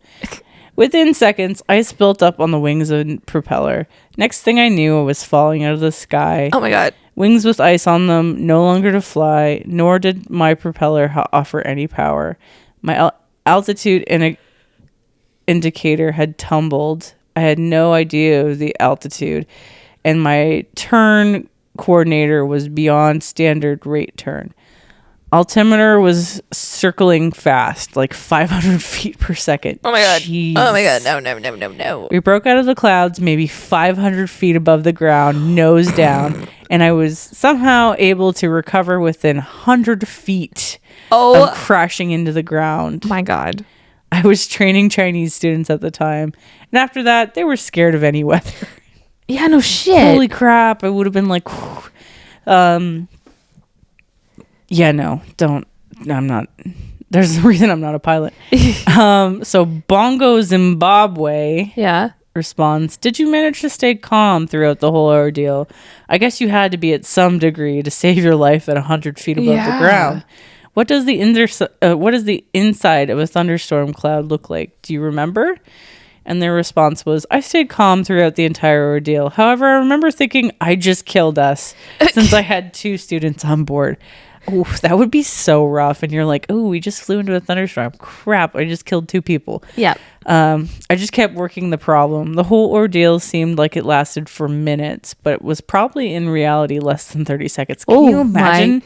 Within seconds, ice built up on the wings of the propeller. Next thing I knew, I was falling out of the sky. Oh my God. Wings with ice on them, no longer to fly, nor did my propeller offer any power. My altitude indicator had tumbled. I had no idea of the altitude, and my turn coordinator was beyond standard rate turn. Altimeter was circling fast, like 500 feet per second. Oh my God. Jeez. Oh my God. No. We broke out of the clouds, maybe 500 feet above the ground, nose down, and I was somehow able to recover within 100 feet of crashing into the ground. My God. I was training Chinese students at the time, and after that, they were scared of any weather. Yeah, no shit. Holy crap. I would have been like, yeah, no, I'm not. There's a reason I'm not a pilot. So Bongo Zimbabwe responds, did you manage to stay calm throughout the whole ordeal? I guess you had to be at some degree to save your life at 100 feet above the ground. What does the inside of a thunderstorm cloud look like? Do you remember? And their response was, I stayed calm throughout the entire ordeal. However, I remember thinking, I just killed us since I had 2 students on board. Oh, that would be so rough. And you're like, oh, we just flew into a thunderstorm. Crap, I just killed 2 people. Yeah. I just kept working the problem. The whole ordeal seemed like it lasted for minutes, but it was probably in reality less than 30 seconds. Can you imagine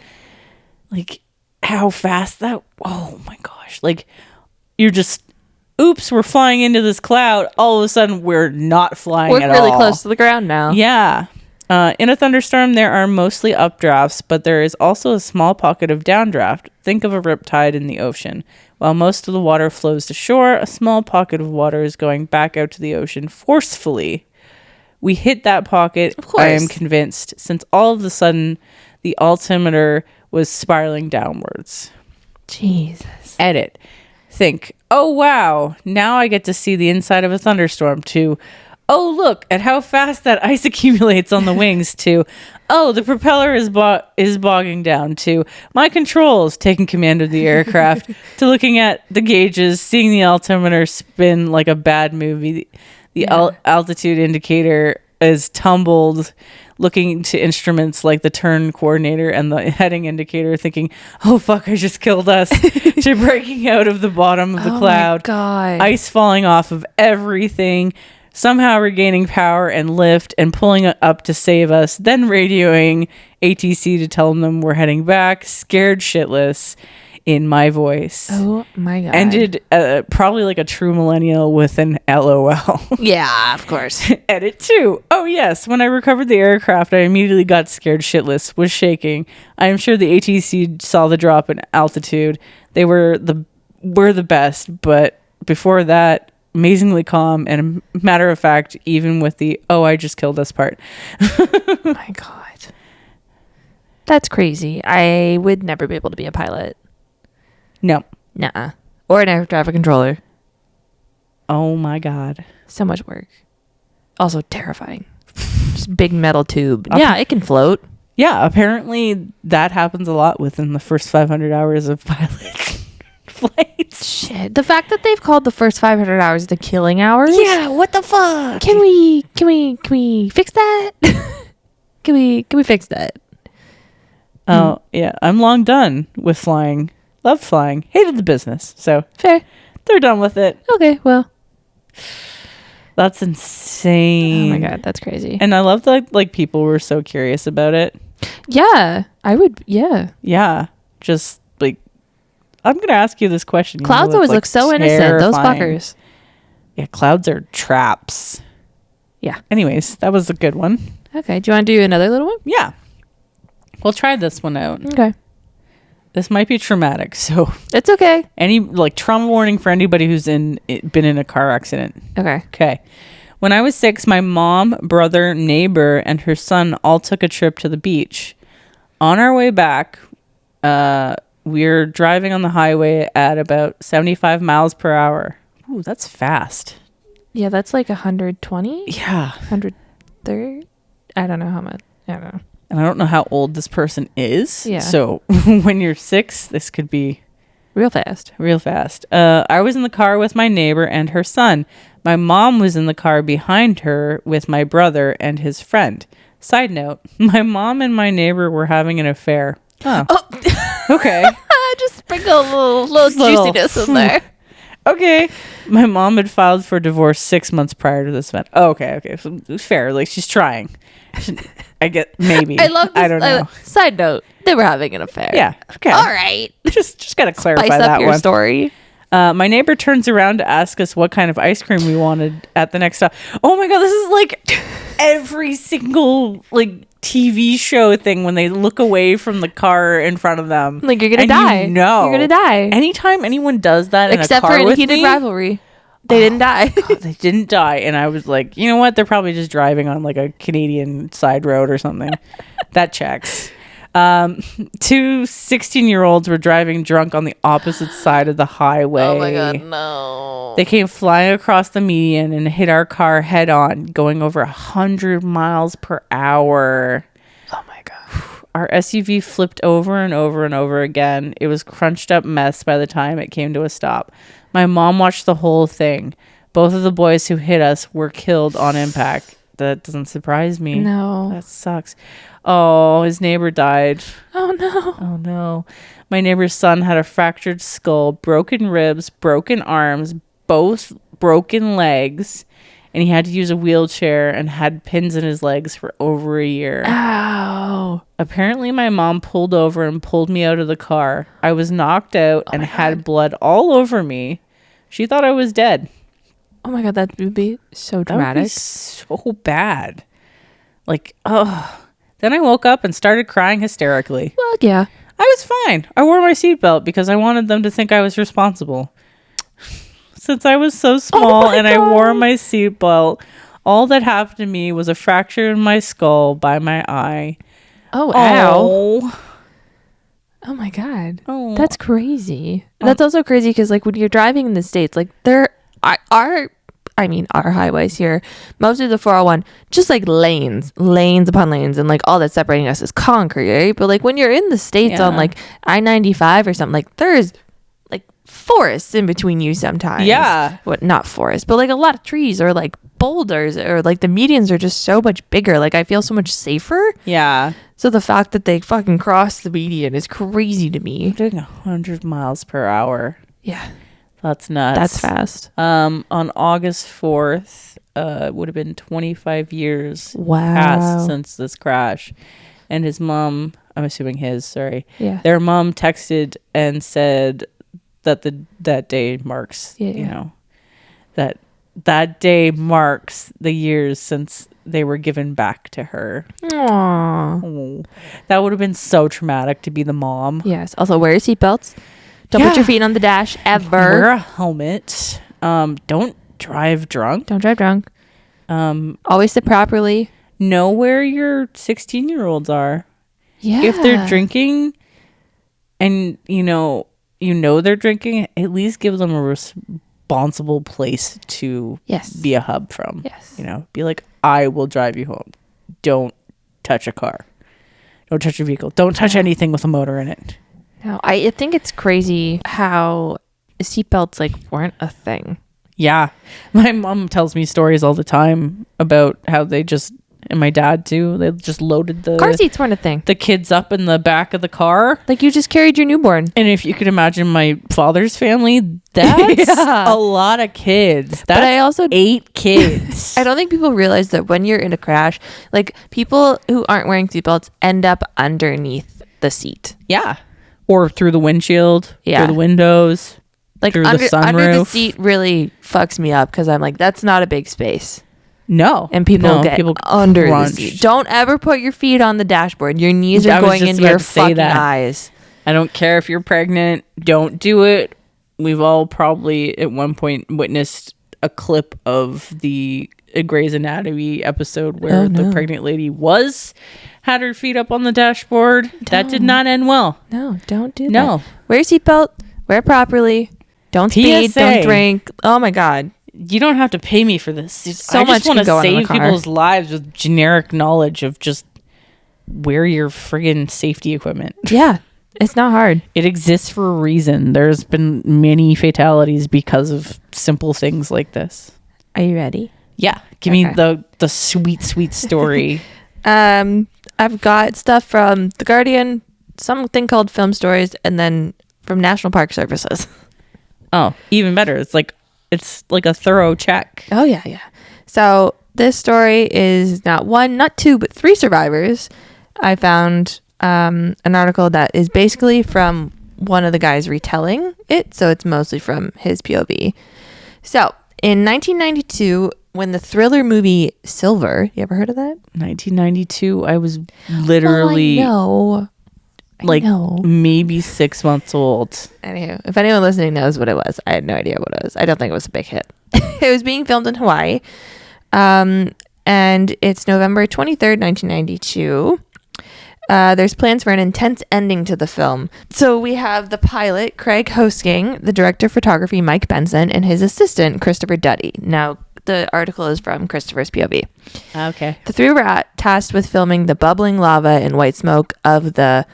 like how fast that, oh my gosh. Like you're just, oops, we're flying into this cloud. All of a sudden, we're not flying at all. We're really close to the ground now. Yeah. In a thunderstorm, there are mostly updrafts, but there is also a small pocket of downdraft. Think of a riptide in the ocean. While most of the water flows to shore, a small pocket of water is going back out to the ocean forcefully. We hit that pocket, Of course. I am convinced, since all of a sudden the altimeter was spiraling downwards. Jesus. Edit. Think, oh wow, now I get to see the inside of a thunderstorm, to, oh look at how fast that ice accumulates on the wings, to, oh, the propeller is bogging down, to my controls taking command of the aircraft, to looking at the gauges, seeing the altimeter spin like a bad movie. The altitude indicator is tumbled, looking to instruments like the turn coordinator and the heading indicator, thinking, oh fuck, I just killed us, to breaking out of the bottom of the cloud, my God. ice falling off of everything, somehow regaining power and lift and pulling it up to save us, then radioing ATC to tell them we're heading back, scared shitless, in my voice. Oh my God. Ended probably like a true millennial with an LOL. Yeah, of course. Edit 2. Oh yes, when I recovered the aircraft, I immediately got scared shitless, was shaking. I am sure the ATC saw the drop in altitude. They were the best, but before that, amazingly calm and matter of fact, even with the oh I just killed us part. My God. That's crazy. I would never be able to be a pilot. No. Nuh-uh. Or an air traffic controller. Oh my God. So much work. Also terrifying. Just big metal tube. Yeah, it can float. Yeah, apparently that happens a lot within the first 500 hours of pilot flights. Shit. The fact that they've called the first 500 hours the killing hours. Yeah, what the fuck? Can we fix that? Can we fix that? Oh, yeah. I'm long done with flying. Loved flying. Hated the business. So Fair. they're done with it. Okay, well. That's insane. Oh my God, that's crazy. And I love that like people were so curious about it. Yeah, I would. Yeah. Yeah. Just like, I'm going to ask you this question. Clouds always look so innocent. Those fuckers. Yeah, clouds are traps. Yeah. Anyways, that was a good one. Okay, do you want to do another little one? Yeah. We'll try this one out. Okay. This might be traumatic, so It's okay. any like trauma warning for anybody who's been in a car accident. Okay. Okay. When I was 6, my mom, brother, neighbor, and her son all took a trip to the beach. On our way back, we're driving on the highway at about 75 miles per hour. Ooh, that's fast. Yeah, that's like 120? Yeah. 130? I don't know how much. I don't know. And I don't know how old this person is. Yeah. So when you're 6, this could be Real fast. real fast. I was in the car with my neighbor and her son. My mom was in the car behind her with my brother and his friend. Side note, my mom and my neighbor were having an affair. Oh. Okay. Just sprinkle a little juiciness in there. Okay. My mom had filed for divorce 6 months prior to this event. Oh, okay. So, fair. Like, she's trying. I get, maybe. I love this. I don't know. Side note, they were having an affair. Yeah. Okay. All right. Just got to clarify Spice that up your one. story. My neighbor turns around to ask us what kind of ice cream we wanted at the next stop. Oh my God, this is like every single like TV show thing when they look away from the car in front of them. Like, you're going to die. No. You're going to die. Anytime anyone does that Except in a car for in a with heated me, rivalry. They didn't die. God, they didn't die. And I was like, you know what? They're probably just driving on like a Canadian side road or something. That checks. 2 16-year-olds were driving drunk on the opposite side of the highway. Oh my God, no. They came flying across the median and hit our car head on, going over 100 miles per hour. Oh my God. Our SUV flipped over and over and over again. It was crunched up mess by the time it came to a stop. My mom watched the whole thing. Both of the boys who hit us were killed on impact. That doesn't surprise me. No. That sucks. Oh, his neighbor died. Oh no. Oh no. My neighbor's son had a fractured skull, broken ribs, broken arms, both broken legs, and he had to use a wheelchair and had pins in his legs for over a year. Ow. Apparently, my mom pulled over and pulled me out of the car. I was knocked out and had blood all over me. She thought I was dead. Oh my God, that would be so dramatic. That would be so bad. Like, oh. Then I woke up and started crying hysterically. Well, yeah. I was fine. I wore my seatbelt because I wanted them to think I was responsible. Since I was so small and I wore my seatbelt, All that happened to me was a fracture in my skull by my eye. Oh, ow. Oh. Oh my God. Oh. That's crazy. That's also crazy because like when you're driving in the States, like there are, our highways here, most of the 401, just like lanes upon lanes, and like all that's separating us is concrete, right? But like when you're in the States on like I-95 or something, like there's like forests in between you sometimes. Yeah. What, not forests, but like a lot of trees or like boulders, or like the medians are just so much bigger. Like I feel so much safer. Yeah. So the fact that they fucking cross the median is crazy to me. Doing 100 miles per hour. Yeah. That's nuts. That's fast. On August 4th, would have been 25 years Wow. passed since this crash. And his mom, I'm assuming Yeah. their mom texted and said that that day marks, that day marks the years since they were given back to her. Aww. Oh, that would have been so traumatic to be the mom. Yes. Also, wear your seatbelts. Don't put your feet on the dash ever. Wear a helmet. Don't drive drunk. Don't drive drunk. Always sit properly. Know where your 16-year-olds are. Yeah. If they're drinking and they're drinking, at least give them a responsible place to be a hub from. Yes. Be like, I will drive you home. Don't touch a car. Don't touch a vehicle. Don't touch anything with a motor in it. No, I think it's crazy how seatbelts like weren't a thing. Yeah. My mom tells me stories all the time about how they just, and my dad too, they just loaded the car seats weren't a thing. The kids up in the back of the car. Like you just carried your newborn. And if you could imagine my father's family, that's a lot of kids. That's but I also 8 kids. I don't think people realize that when you're in a crash, like people who aren't wearing seatbelts end up underneath the seat. Yeah. Or through the windshield, through the windows, like through the sunroof. Under the seat really fucks me up because I'm like, that's not a big space. No. And people get under the seat. Don't ever put your feet on the dashboard. Your knees are going into your fucking eyes. I don't care if you're pregnant. Don't do it. We've all probably at one point witnessed a clip of the Grey's Anatomy episode where the pregnant lady had her feet up on the dashboard. That did not end well. No, don't do that. Wear your seatbelt. Wear it properly. Don't speed. PSA. Don't drink. Oh my God. You don't have to pay me for this. I just want to save people's lives with generic knowledge of just wear your friggin' safety equipment. Yeah. It's not hard. It exists for a reason. There's been many fatalities because of simple things like this. Are you ready? Yeah. Give me the sweet, sweet story. I've got stuff from The Guardian, something called Film Stories, and then from National Park Services. Oh, even better. It's like a thorough check. Oh, yeah. So this story is not 1, not 2, but 3 survivors. I found an article that is basically from one of the guys retelling it. So it's mostly from his POV. So in 1992, when the thriller movie Silver, you ever heard of that? 1992, I was literally maybe 6 months old. Anywho, if anyone listening knows what it was, I had no idea what it was. I don't think it was a big hit. It was being filmed in Hawaii. And it's November 23rd, 1992. There's plans for an intense ending to the film. So we have the pilot, Craig Hosking, the director of photography, Mike Benson, and his assistant, Christopher Duddy. Now, the article is from Christopher's POV. Okay. The 3 were tasked with filming the bubbling lava and white smoke of the...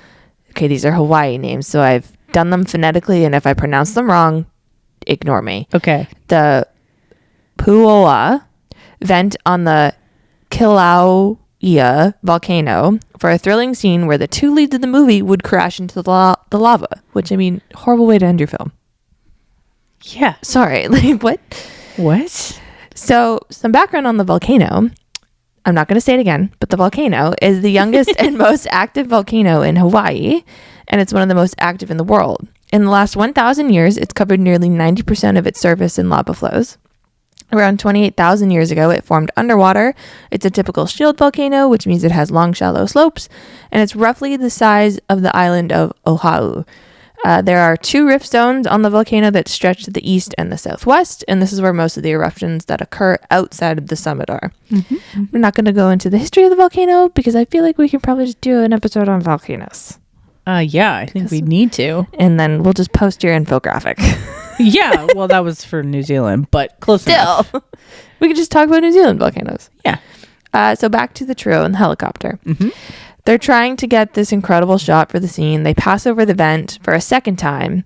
Okay, these are Hawaii names, so I've done them phonetically, and if I pronounce them wrong, ignore me. Okay. The Puoa vent on the Kilauea volcano for a thrilling scene where the 2 leads of the movie would crash into the lava, which, I mean, horrible way to end your film. Yeah. Sorry, like, what? What? So, some background on the volcano. I'm not going to say it again, but the volcano is the youngest and most active volcano in Hawaii, and it's one of the most active in the world. In the last 1,000 years, it's covered nearly 90% of its surface in lava flows. Around 28,000 years ago, it formed underwater. It's a typical shield volcano, which means it has long, shallow slopes, and it's roughly the size of the island of Oahu. There are 2 rift zones on the volcano that stretch to the east and the southwest, and this is where most of the eruptions that occur outside of the summit are. We're not going to go into the history of the volcano because I feel like we can probably just do an episode on volcanoes. Yeah, I think we need to. And then we'll just post your infographic. Yeah, well, that was for New Zealand, but close enough. We could just talk about New Zealand volcanoes. Yeah. So back to the trio and the helicopter. They're trying to get this incredible shot for the scene. They pass over the vent for a second time,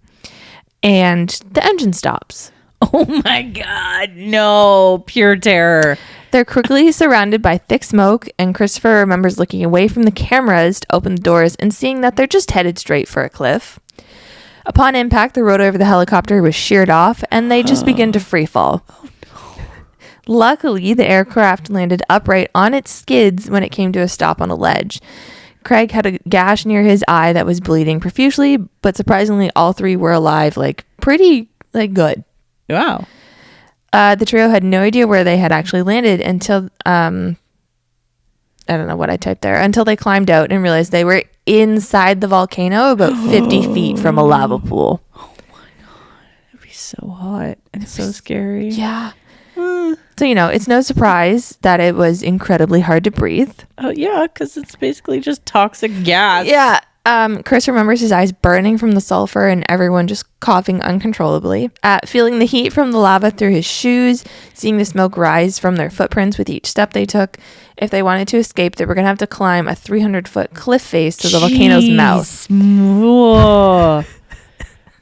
and the engine stops. Oh my God, no, pure terror. They're quickly surrounded by thick smoke, and Christopher remembers looking away from the cameras to open the doors and seeing that they're just headed straight for a cliff. Upon impact, the rotor of the helicopter was sheared off, and they just begin to free fall. Luckily, the aircraft landed upright on its skids when it came to a stop on a ledge. Craig had a gash near his eye that was bleeding profusely, but surprisingly, all 3 were alive, pretty good. Wow. The trio had no idea where they had actually landed until, I don't know what I typed there, until they climbed out and realized they were inside the volcano about 50 feet from a lava pool. Oh my God. It'd be so hot and so scary. Yeah. So, it's no surprise that it was incredibly hard to breathe. Oh, yeah, because it's basically just toxic gas. Yeah. Chris remembers his eyes burning from the sulfur and everyone just coughing uncontrollably. Feeling the heat from the lava through his shoes, seeing the smoke rise from their footprints with each step they took. If they wanted to escape, they were going to have to climb a 300-foot cliff face to the volcano's mouth. Whoa.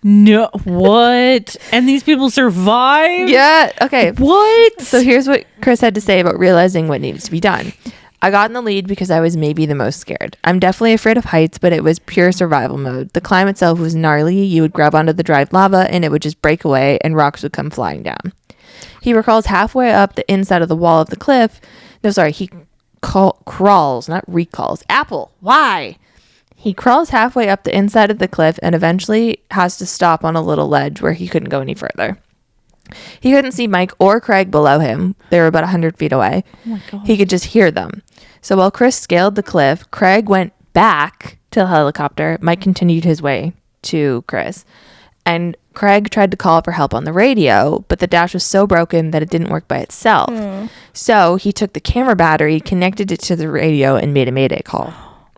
No, what? And these people survived? Yeah, okay. What? So here's what Chris had to say about realizing what needed to be done. I got in the lead because I was maybe the most scared. I'm definitely afraid of heights, but it was pure survival mode. The climb itself was gnarly. You would grab onto the dried lava and it would just break away and rocks would come flying down. He recalls halfway up the inside of the wall of the cliff. No, sorry, he crawls, not recalls. Apple, why? He crawls halfway up the inside of the cliff and eventually has to stop on a little ledge where he couldn't go any further. He couldn't see Mike or Craig below him. They were about 100 feet away. Oh my God. He could just hear them. So while Chris scaled the cliff, Craig went back to the helicopter. Mike continued his way to Chris. And Craig tried to call for help on the radio, but the dash was so broken that it didn't work by itself. So he took the camera battery, connected it to the radio, and made a mayday call.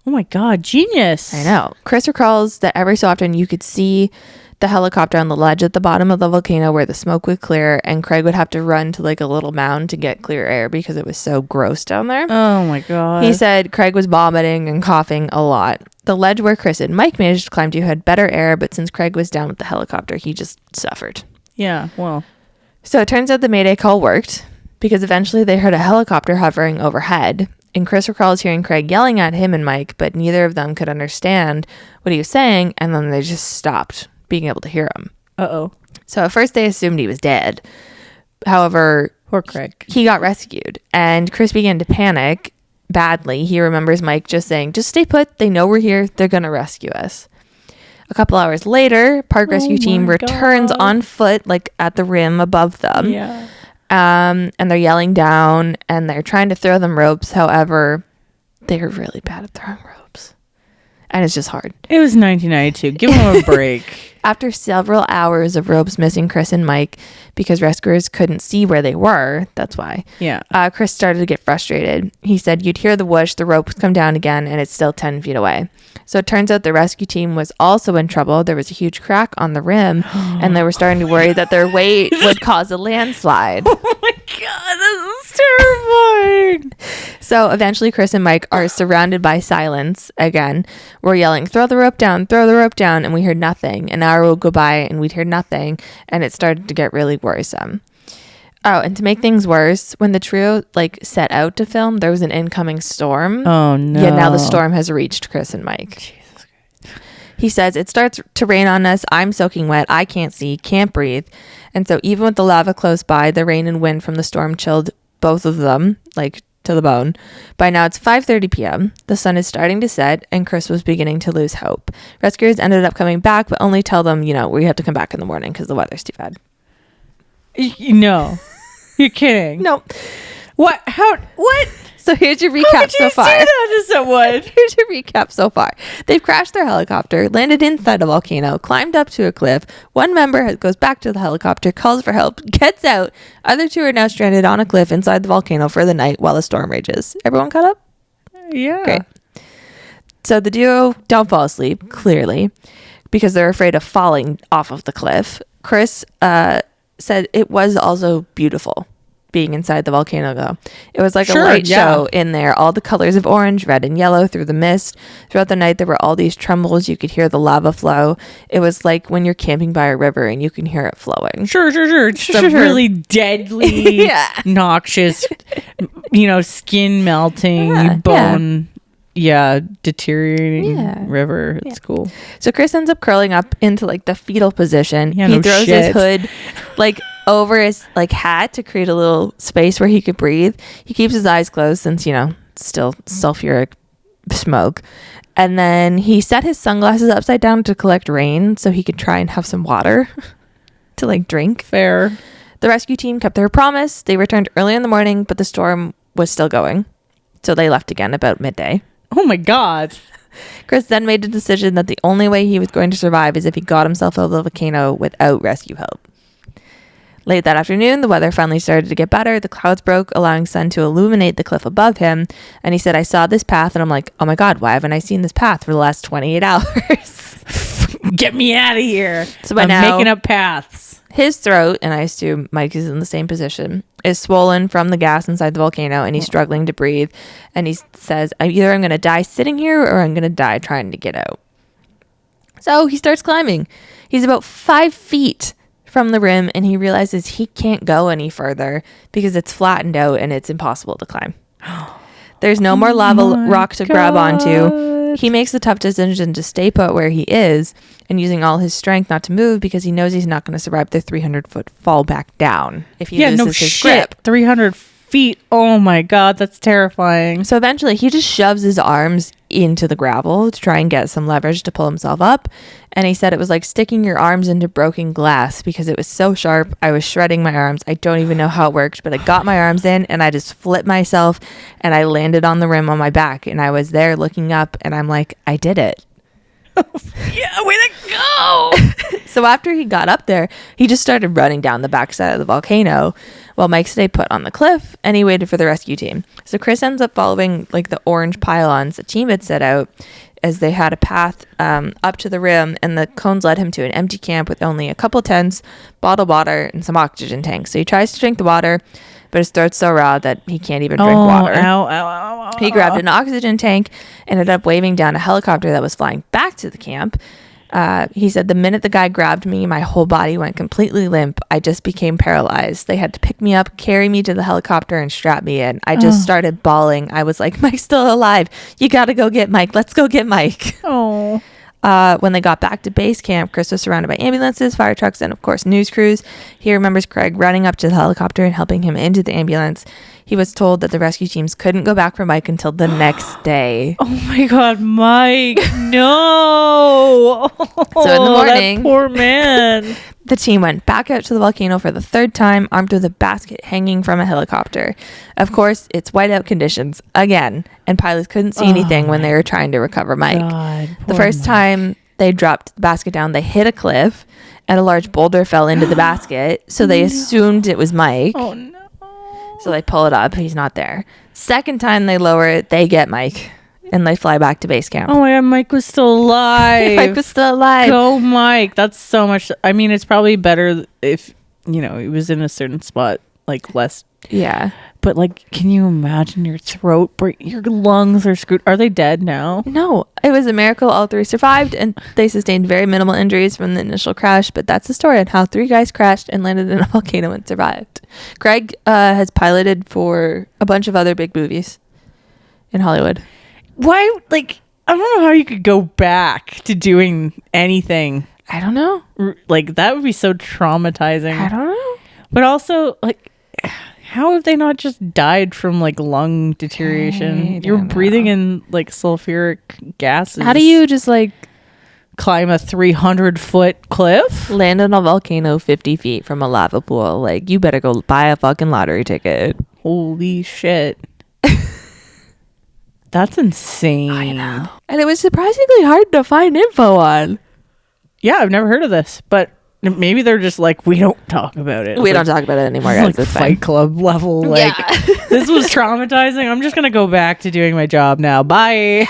Oh my God, genius. I know. Chris recalls that every so often you could see the helicopter on the ledge at the bottom of the volcano where the smoke would clear, and Craig would have to run to a little mound to get clear air because it was so gross down there. Oh my God. He said Craig was vomiting and coughing a lot. The ledge where Chris and Mike managed to climb to had better air, but since Craig was down with the helicopter, he just suffered. Yeah, well. So it turns out the mayday call worked because eventually they heard a helicopter hovering overhead. And Chris recalls hearing Craig yelling at him and Mike, but neither of them could understand what he was saying, and then they just stopped being able to hear him. Uh-oh. So at first they assumed he was dead. However, poor Craig. He got rescued, and Chris began to panic badly. He remembers Mike just saying, just stay put. They know we're here. They're going to rescue us. A couple hours later, park rescue team returns on foot, at the rim above them. Yeah. And they're yelling down and they're trying to throw them ropes. However, they're really bad at throwing ropes. And it's just hard. It was 1992. Give them a break. After several hours of ropes missing Chris and Mike because rescuers couldn't see where they were, that's why. Yeah. Chris started to get frustrated. He said you'd hear the whoosh, the ropes come down again, and it's still 10 feet away. So it turns out the rescue team was also in trouble. There was a huge crack on the rim, and they were starting to worry that their weight would cause a landslide. Oh my God, this is terrifying. So eventually Chris and Mike are surrounded by silence again. We're yelling, throw the rope down, and we heard nothing. An hour would go by and we'd hear nothing, and it started to get really worrisome. Oh, and to make things worse, when the trio set out to film, there was an incoming storm. Oh no. Yeah, now the storm has reached Chris and Mike. Jesus Christ. He says, it starts to rain on us. I'm soaking wet. I can't see, can't breathe. And so even with the lava close by, the rain and wind from the storm chilled both of them, to the bone. By now it's 5:30 p.m. The sun is starting to set, and Chris was beginning to lose hope. Rescuers ended up coming back, but only tell them, we have to come back in the morning because the weather's too bad. No. You're kidding. No. What? How? What? So here's your How recap could you so far. say that to someone? Here's your recap so far. They've crashed their helicopter, landed inside a volcano, climbed up to a cliff. One member goes back to the helicopter, calls for help, gets out. Other two are now stranded on a cliff inside the volcano for the night while the storm rages. Everyone caught up? Yeah. Great. So the duo don't fall asleep, clearly, because they're afraid of falling off of the cliff. Chris said it was also beautiful being inside the volcano, though. It was like a light show in there. All the colors of orange, red, and yellow through the mist. Throughout the night, there were all these trembles. You could hear the lava flow. It was like when you're camping by a river and you can hear it flowing. Sure. Just a really deadly, noxious, skin melting, bone, deteriorating river. It's cool. So Chris ends up curling up into like the fetal position. Yeah, he throws his hood like over his like hat to create a little space where he could breathe. He keeps his eyes closed since, still sulfuric smoke. And then he set his sunglasses upside down to collect rain so he could try and have some water to like drink. Fair. The rescue team kept their promise. They returned early in the morning, but the storm was still going. So they left again about midday. Oh my God. Chris then made the decision that the only way he was going to survive is if he got himself out of the volcano without rescue help. Late that afternoon, the weather finally started to get better. The clouds broke, allowing sun to illuminate the cliff above him. And he said, I saw this path, and I'm like, oh my God, why haven't I seen this path for the last 28 hours? Get me out of here. So by I'm now, making up paths. His throat, and I assume Mike is in the same position, is swollen from the gas inside the volcano, and he's struggling to breathe. And he says, either I'm going to die sitting here or I'm going to die trying to get out. So he starts climbing. He's about 5 feet from the rim, and he realizes he can't go any further because it's flattened out and it's impossible to climb. There's no more lava rock to grab onto. He makes the tough decision to stay put where he is and using all his strength not to move because he knows he's not going to survive the 300-foot fall back down if he loses his grip. 300 feet. Oh my God, that's terrifying. So eventually he just shoves his arms into the gravel to try and get some leverage to pull himself up. And he said it was like sticking your arms into broken glass because it was so sharp. I was shredding my arms. I don't even know how it worked, but I got my arms in and I just flipped myself and I landed on the rim on my back. And I was there looking up and I'm like, I did it. Yeah, way to go. So after he got up there, he just started running down the backside of the volcano while Mike stayed put on the cliff and he waited for the rescue team. So Chris ends up following like the orange pylons the team had set out as they had a path up to the rim, and the cones led him to an empty camp with only a couple tents, bottled water, and some oxygen tanks. So he tries to drink the water, but his throat's so raw that he can't even drink water. Ow. He grabbed an oxygen tank and ended up waving down a helicopter that was flying back to the camp. He said, the minute the guy grabbed me, my whole body went completely limp. I just became paralyzed. They had to pick me up, carry me to the helicopter, and strap me in. I just started bawling. I was like, Mike's still alive. You got to go get Mike. Let's go get Mike. Oh. When they got back to base camp, Chris was surrounded by ambulances, fire trucks, and of course news crews. He remembers Craig running up to the helicopter and helping him into the ambulance. He was told that the rescue teams couldn't go back for Mike until the next day. Oh my God, Mike! No. So in the morning, that poor man. The team went back out to the volcano for the third time, armed with a basket hanging from a helicopter. Of course, it's whiteout conditions again, and pilots couldn't see anything when they were trying to recover Mike. God, the first time they dropped the basket down, they hit a cliff, and a large boulder fell into the basket, so they assumed it was Mike. Oh no. So they pull it up. He's not there. Second time they lower it, they get Mike, and they fly back to base camp. Oh my God, Mike was still alive. Mike was still alive. Go, Mike. That's so much. I mean, it's probably better if, he was in a certain spot, like less. Yeah. But like, can you imagine your throat break? Your lungs are screwed. Are they dead now? No, it was a miracle all three survived, and they sustained very minimal injuries from the initial crash. But that's the story on how 3 guys crashed and landed in a volcano and survived. Craig has piloted for a bunch of other big movies in Hollywood. Why? Like, I don't know how you could go back to doing anything. I don't know. Like, that would be so traumatizing. I don't know. But also, like, how have they not just died from like lung deterioration? You're breathing in like sulfuric gases. How do you just like climb a 300-foot cliff? Land on a volcano 50 feet from a lava pool? Like, you better go buy a fucking lottery ticket. Holy shit. That's insane. And it was surprisingly hard to find info on. Yeah, I've never heard of this, but maybe they're just like, we don't talk about it. We don't talk about it anymore, guys. Like It's Fight fine. Club level. Like, this was traumatizing. I'm just going to go back to doing my job now. Bye.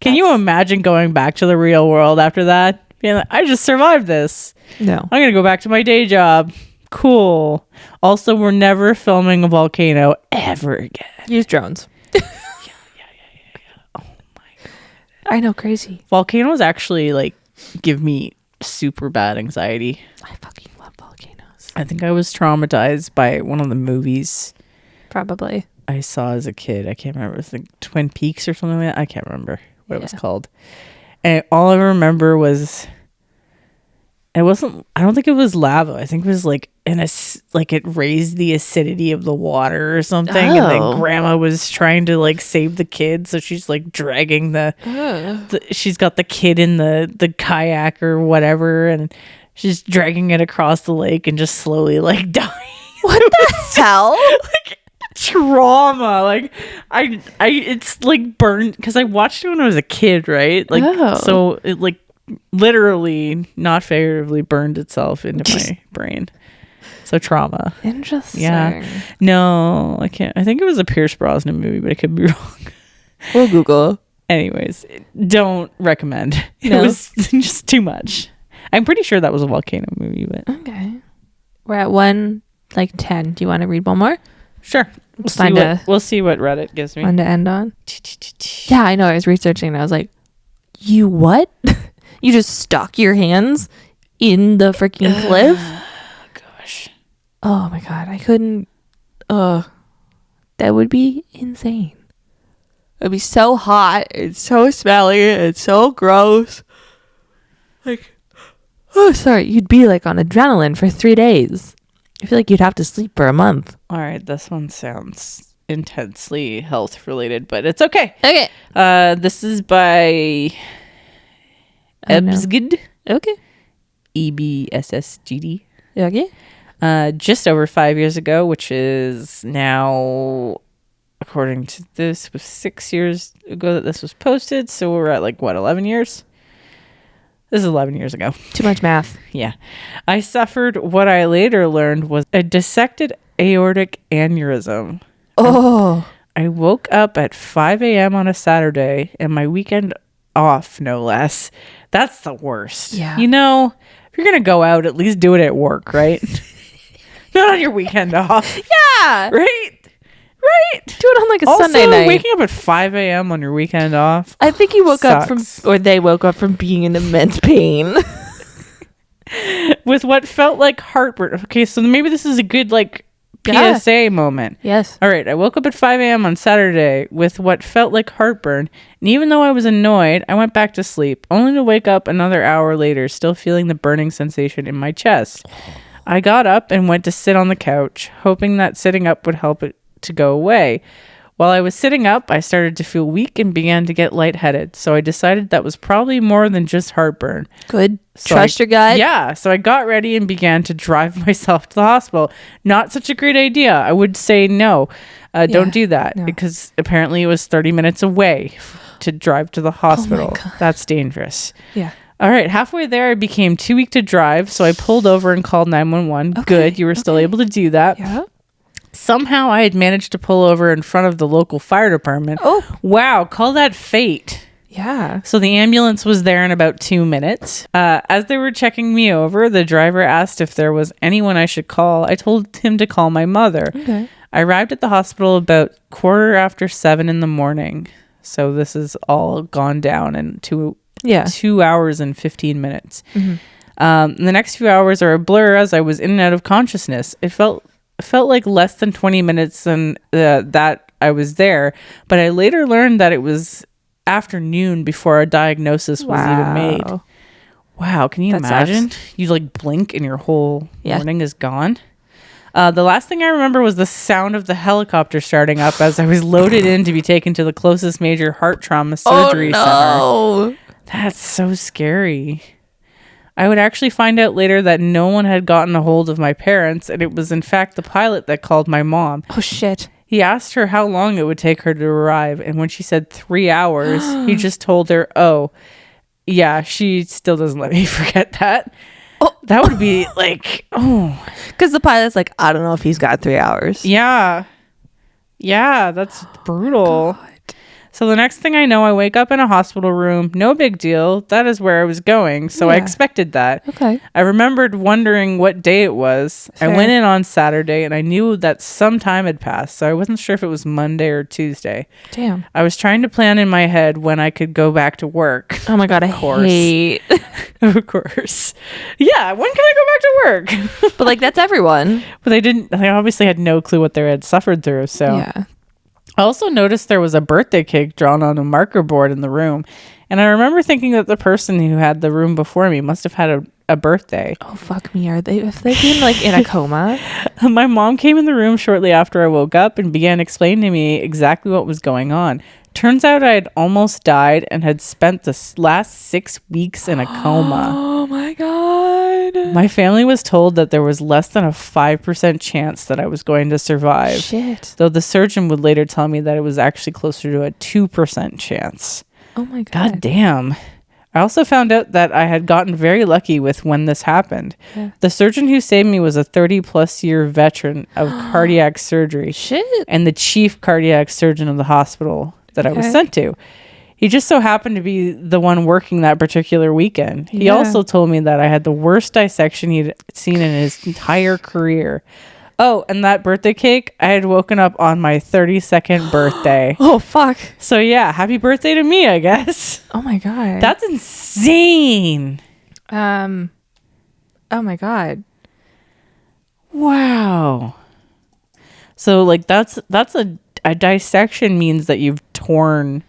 Can you imagine going back to the real world after that? Being like, I just survived this. No. I'm going to go back to my day job. Cool. Also, we're never filming a volcano ever again. Use drones. Yeah. Oh my God. I know, crazy. Volcanoes actually like give me super bad anxiety. I fucking love volcanoes. I think I was traumatized by one of the movies Probably. I saw as a kid. I can't remember. It was like Twin Peaks or something like that. I can't remember what it was called. And all I remember was I don't think it was lava. I think it was like like it raised the acidity of the water or something. And then grandma was trying to like save the kid. So she's like dragging she's got the kid in the kayak or whatever. And she's dragging it across the lake and just slowly like dying. What the hell? Like trauma. Like I it's like burned because I watched it when I was a kid, right? Like so it like literally not figuratively burned itself into my brain. So trauma. Interesting. Yeah. No, I can't. I think it was a Pierce Brosnan movie, but I could be wrong. We'll Google. Anyways, don't recommend. No. It was just too much. I'm pretty sure that was a volcano movie, but Okay. We're at 10. Do you want to read one more? sure. We'll see what Reddit gives me. One to end on. Yeah, I know. I was researching and I was like, you what? You just stuck your hands in the freaking cliff? Gosh. Oh my God. I couldn't. That would be insane. It'd be so hot. It's so smelly. It's so gross. Like, oh, sorry. You'd be like on adrenaline for 3 days. I feel like you'd have to sleep for a month. All right. This one sounds intensely health related, but it's okay. Okay. This is by Ebsgd. Okay. EBSSGD. Okay. Just over 5 years ago, which is now, according to this, was 6 years ago that this was posted. So we're at 11 years? This is 11 years ago. Too much math. Yeah. I suffered what I later learned was a dissected aortic aneurysm. Oh. I woke up at 5 a.m. on a Saturday and my weekend off, no less. That's the worst. Yeah. You know, if you're going to go out, at least do it at work, right? Not on your weekend off. Yeah. Right? Do it on a Also, Sunday night. waking up at 5 a.m. on your weekend off. I think you woke up sucks. or they woke up from being in immense pain. With what felt like heartburn. Okay, so maybe this is a good Yeah. PSA moment. Yes. All right, I woke up at 5 a.m. on Saturday with what felt like heartburn, and even though I was annoyed, I went back to sleep, only to wake up another hour later, still feeling the burning sensation in my chest. I got up and went to sit on the couch, hoping that sitting up would help it to go away. While I was sitting up, I started to feel weak and began to get lightheaded, so I decided that was probably more than just heartburn. Good. So Trust your gut. Yeah, so I got ready and began to drive myself to the hospital. Not such a great idea. I would say no. Don't do that because apparently it was 30 minutes away to drive to the hospital. God. That's dangerous. Yeah. All right, halfway there, I became too weak to drive, so I pulled over and called 911. Good, you were still able to do that. Yeah. Somehow I had managed to pull over in front of the local fire department. Oh. Wow, call that fate. Yeah. So the ambulance was there in about 2 minutes. As they were checking me over, the driver asked if there was anyone I should call. I told him to call my mother. Okay. I arrived at the hospital about 7:15 in the morning. So this is all gone down in 2 hours and 15 minutes. Mm-hmm. The next few hours are a blur as I was in and out of consciousness. It felt like less than 20 minutes and that I was there, but I later learned that it was afternoon before a diagnosis was even made. Wow, can you imagine? Sucks. You blink and your whole morning is gone. The last thing I remember was the sound of the helicopter starting up as I was loaded in to be taken to the closest major heart trauma surgery center. That's so scary. I would actually find out later that no one had gotten a hold of my parents, and it was in fact the pilot that called my mom. Oh shit. He asked her how long it would take her to arrive, and when she said 3 hours, he just told her, "Oh, yeah, she still doesn't let me forget that." Oh, that would be like, oh. Because the pilot's like, I don't know if he's got 3 hours. Yeah. Yeah, that's brutal. God. So the next thing I know, I wake up in a hospital room. No big deal. That is where I was going. So I expected that. Okay. I remembered wondering what day it was. Fair. I went in on Saturday and I knew that some time had passed. So I wasn't sure if it was Monday or Tuesday. Damn. I was trying to plan in my head when I could go back to work. Oh my God, I hate. Of course. Yeah, when can I go back to work? But like, that's everyone. But they obviously had no clue what they had suffered through. So yeah. I also noticed there was a birthday cake drawn on a marker board in the room. And I remember thinking that the person who had the room before me must have had a birthday. Oh, fuck me. Have they been like in a coma? My mom came in the room shortly after I woke up and began explaining to me exactly what was going on. Turns out I had almost died and had spent the last 6 weeks in a coma. Oh my God. My family was told that there was less than a 5% chance that I was going to survive. Shit. Though the surgeon would later tell me that it was actually closer to a 2% chance. Oh my God. God damn. I also found out that I had gotten very lucky with when this happened. Yeah. The surgeon who saved me was a 30-plus year veteran of cardiac surgery. Shit. And the chief cardiac surgeon of the hospital that I was sent to. He just so happened to be the one working that particular weekend. He also told me that I had the worst dissection he'd seen in his entire career. Oh, and that birthday cake, I had woken up on my 32nd birthday. Oh, fuck. So yeah, happy birthday to me, I guess. Oh my God. That's insane. Oh my God. Wow. So like that's a dissection means that you've torn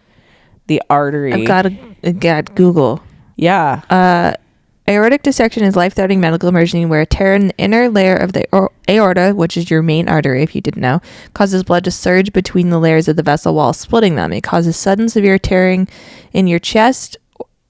the artery. I've got Google. Yeah. Aortic dissection is life-threatening medical emergency where a tear in the inner layer of the aorta, which is your main artery if you didn't know, causes blood to surge between the layers of the vessel while splitting them. It causes sudden severe tearing in your chest,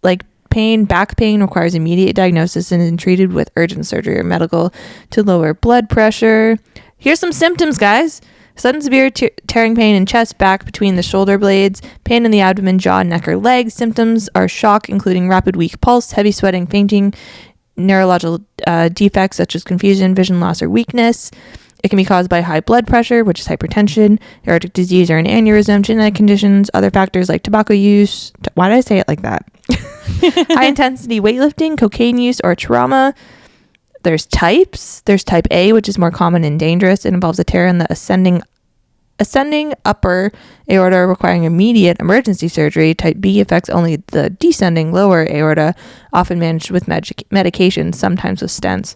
like pain, back pain, requires immediate diagnosis and is treated with urgent surgery or medical to lower blood pressure. Here's some symptoms, guys. Sudden severe tearing pain in chest, back between the shoulder blades, pain in the abdomen, jaw, neck, or legs. Symptoms are shock, including rapid weak pulse, heavy sweating, fainting, neurological defects such as confusion, vision loss, or weakness. It can be caused by high blood pressure, which is hypertension, aortic disease or an aneurysm, genetic conditions, other factors like tobacco use. Why did I say it like that? High intensity weightlifting, cocaine use, or trauma. There's types. There's type A, which is more common and dangerous. It involves a tear in the ascending upper aorta requiring immediate emergency surgery. Type B affects only the descending lower aorta, often managed with medication, sometimes with stents.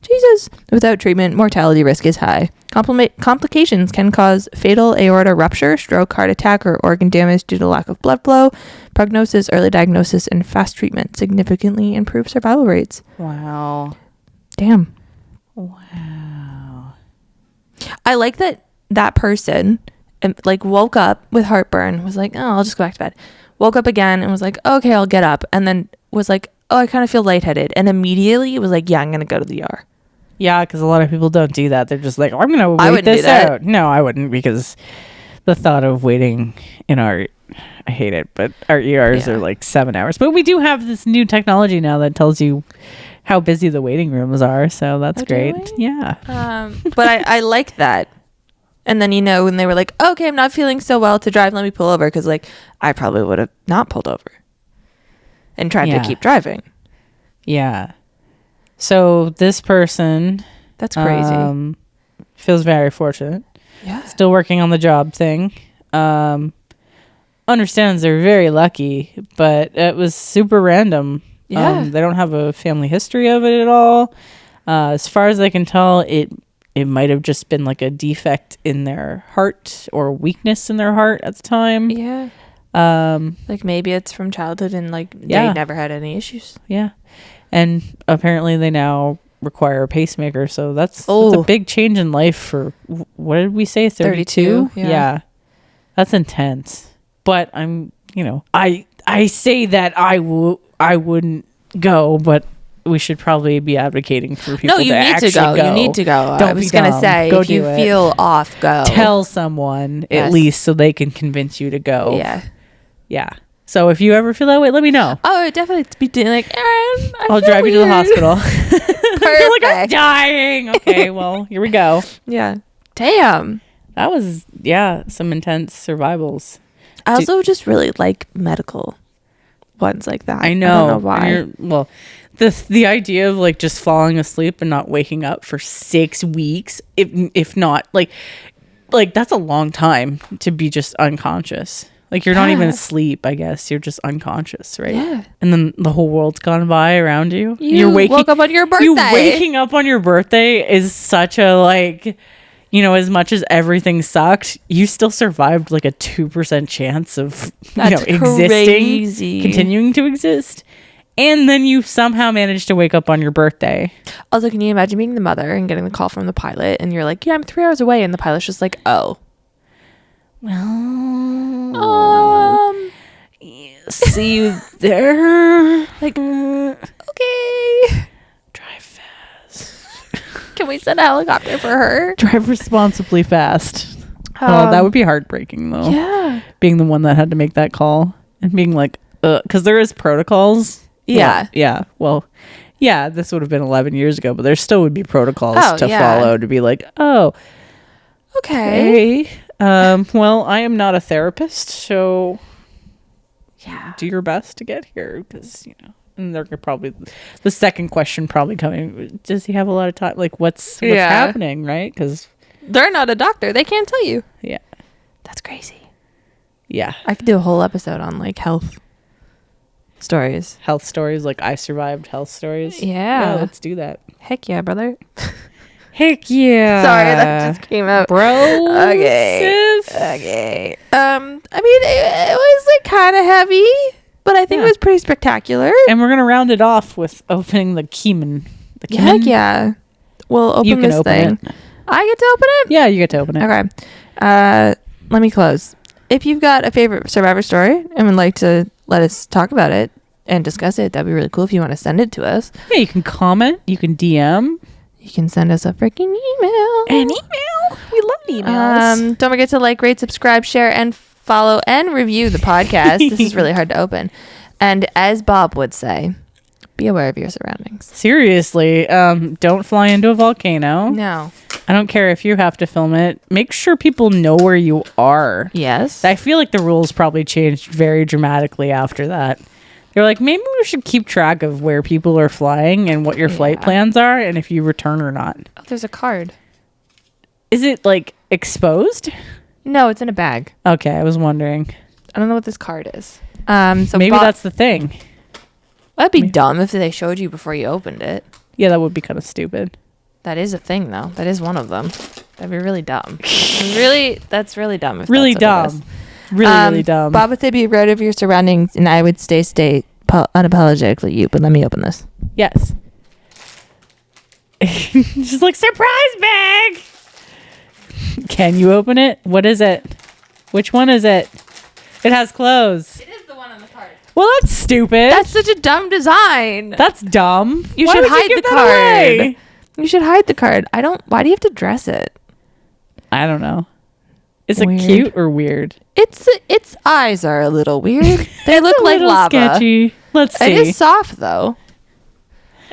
Jesus. Without treatment, mortality risk is high. Complications can cause fatal aorta rupture, stroke, heart attack, or organ damage due to lack of blood flow. Prognosis, early diagnosis, and fast treatment significantly improve survival rates. Wow. Damn. Wow. I like that person like woke up with heartburn, was like, oh, I'll just go back to bed. Woke up again and was like, okay, I'll get up. And then was like, oh, I kind of feel lightheaded. And immediately was like, yeah, I'm going to go to the ER. Yeah, because a lot of people don't do that. They're just like, I'm going to wait this out. No, I wouldn't, because the thought of waiting in I hate it, but our ERs are like 7 hours. But we do have this new technology now that tells you how busy the waiting rooms are, so that's great. Yeah. But I like that. And then, when they were like, okay, I'm not feeling so well to drive, let me pull over, because like I probably would have not pulled over and tried to keep driving. Yeah. So this person, that's crazy, feels very fortunate. Yeah. Still working on the job thing. Understands they're very lucky, but it was super random. Yeah. They don't have a family history of it at all. As far as I can tell, it might have just been like a defect in their heart or weakness in their heart at the time. Yeah. Like maybe it's from childhood and like they never had any issues. Yeah. And apparently they now require a pacemaker. So that's a big change in life for, what did we say? 32? Yeah. That's intense. But I'm, I say that I wouldn't go, but we should probably be advocating for people No, you to need actually to go. go. You need to go. Don't I was be gonna dumb. say, Go if you do it. feel off, go. Tell someone at Yes. least so they can convince you to go. Yeah. Yeah. So if you ever feel that way, let me know. Oh, I'd definitely be doing like, Aaron, I'll drive you to the hospital. You're like, I'm Perfect. dying. Okay, well, here we go. Yeah. Damn. That was, some intense survivals. I also just really like medical ones like that. I know. I don't know why. Well, the idea of like just falling asleep and not waking up for 6 weeks, if not like that's a long time to be just unconscious. Like you're not even asleep, I guess. You're just unconscious, right? Yeah. And then the whole world's gone by around you. You woke up on your birthday. You waking up on your birthday is such a like, as much as everything sucked, you still survived like a 2% chance of That's existing, crazy. continuing to exist. And then you somehow managed to wake up on your birthday. Also, can you imagine being the mother and getting the call from the pilot and you're like, yeah, I'm 3 hours away. And the pilot's just like, oh. Well, see you there. Like, okay. Drive fast. Can we send a helicopter for her? Drive responsibly fast. That would be heartbreaking, though. Yeah. Being the one that had to make that call and being like, because there is protocols. Yeah. Yeah. Well, yeah, this would have been 11 years ago, but there still would be protocols to yeah. follow to be like, oh, Okay. hey. Well, I am not a therapist, so Yeah. do your best to get here because, and they're probably, the second question probably coming, does he have a lot of time? Like, what's happening, right? Because They're not a doctor. They can't tell you. yeah. That's crazy. Yeah. I could do a whole episode on like health stories. Health stories, like I survived health stories. Yeah. Let's do that. Heck yeah, brother. Heck yeah. Sorry, that just came out. Bro. Okay. Sis. Okay. I mean, it was like kind of heavy, but I think it was pretty spectacular. And we're going to round it off with opening the Keyman. Heck yeah. We'll open this thing. I get to open it? Yeah, you get to open it. Okay. Let me close. If you've got a favorite Survivor story and would like to let us talk about it and discuss it, that'd be really cool if you want to send it to us. Yeah, you can comment. You can DM. You can send us a freaking email. An email. We love emails. Don't forget to like, rate, subscribe, share, and follow and review the podcast. This is really hard to open. And as Bob would say, be aware of your surroundings. Seriously, don't fly into a volcano. No. I don't care if you have to film it. Make sure people know where you are. Yes. I feel like the rules probably changed very dramatically after that. They're like, maybe we should keep track of where people are flying and what your flight plans are and if you return or not. Oh, there's a card. Is it like exposed? No, it's in a bag. Okay, I was wondering. I don't know what this card is. So Maybe that's the thing. That'd be dumb if they showed you before you opened it. Yeah, that would be kind of stupid. That is a thing, though. That is one of them. That'd be really dumb. That's really dumb. If Really that's what it dumb. is. Really dumb. Bob would say be aware of your surroundings, and I would stay unapologetically you. But let me open this. Yes. She's like, surprise bag. Can you open it? What is it? Which one is it? It has clothes. It is the one on the card. Well, that's stupid. That's such a dumb design. That's dumb. You Why should would hide give the that card. away? You should hide the card. Why do you have to dress it? I don't know. Is Weird. it cute or weird? Its eyes are a little weird. They look a like little lava. sketchy. Let's see. It is soft though.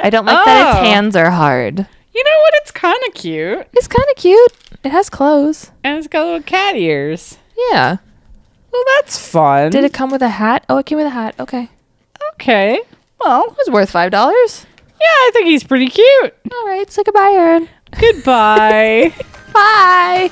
I don't like that its hands are hard. You know what? It's kind of cute. It's kind of cute. It has clothes. And it's got little cat ears. Yeah. Well, that's fun. Did it come with a hat? Oh, it came with a hat. Okay. Okay. Well, It was worth $5. yeah, I think he's pretty cute. All right. Say goodbye, Aaron. Goodbye. Bye.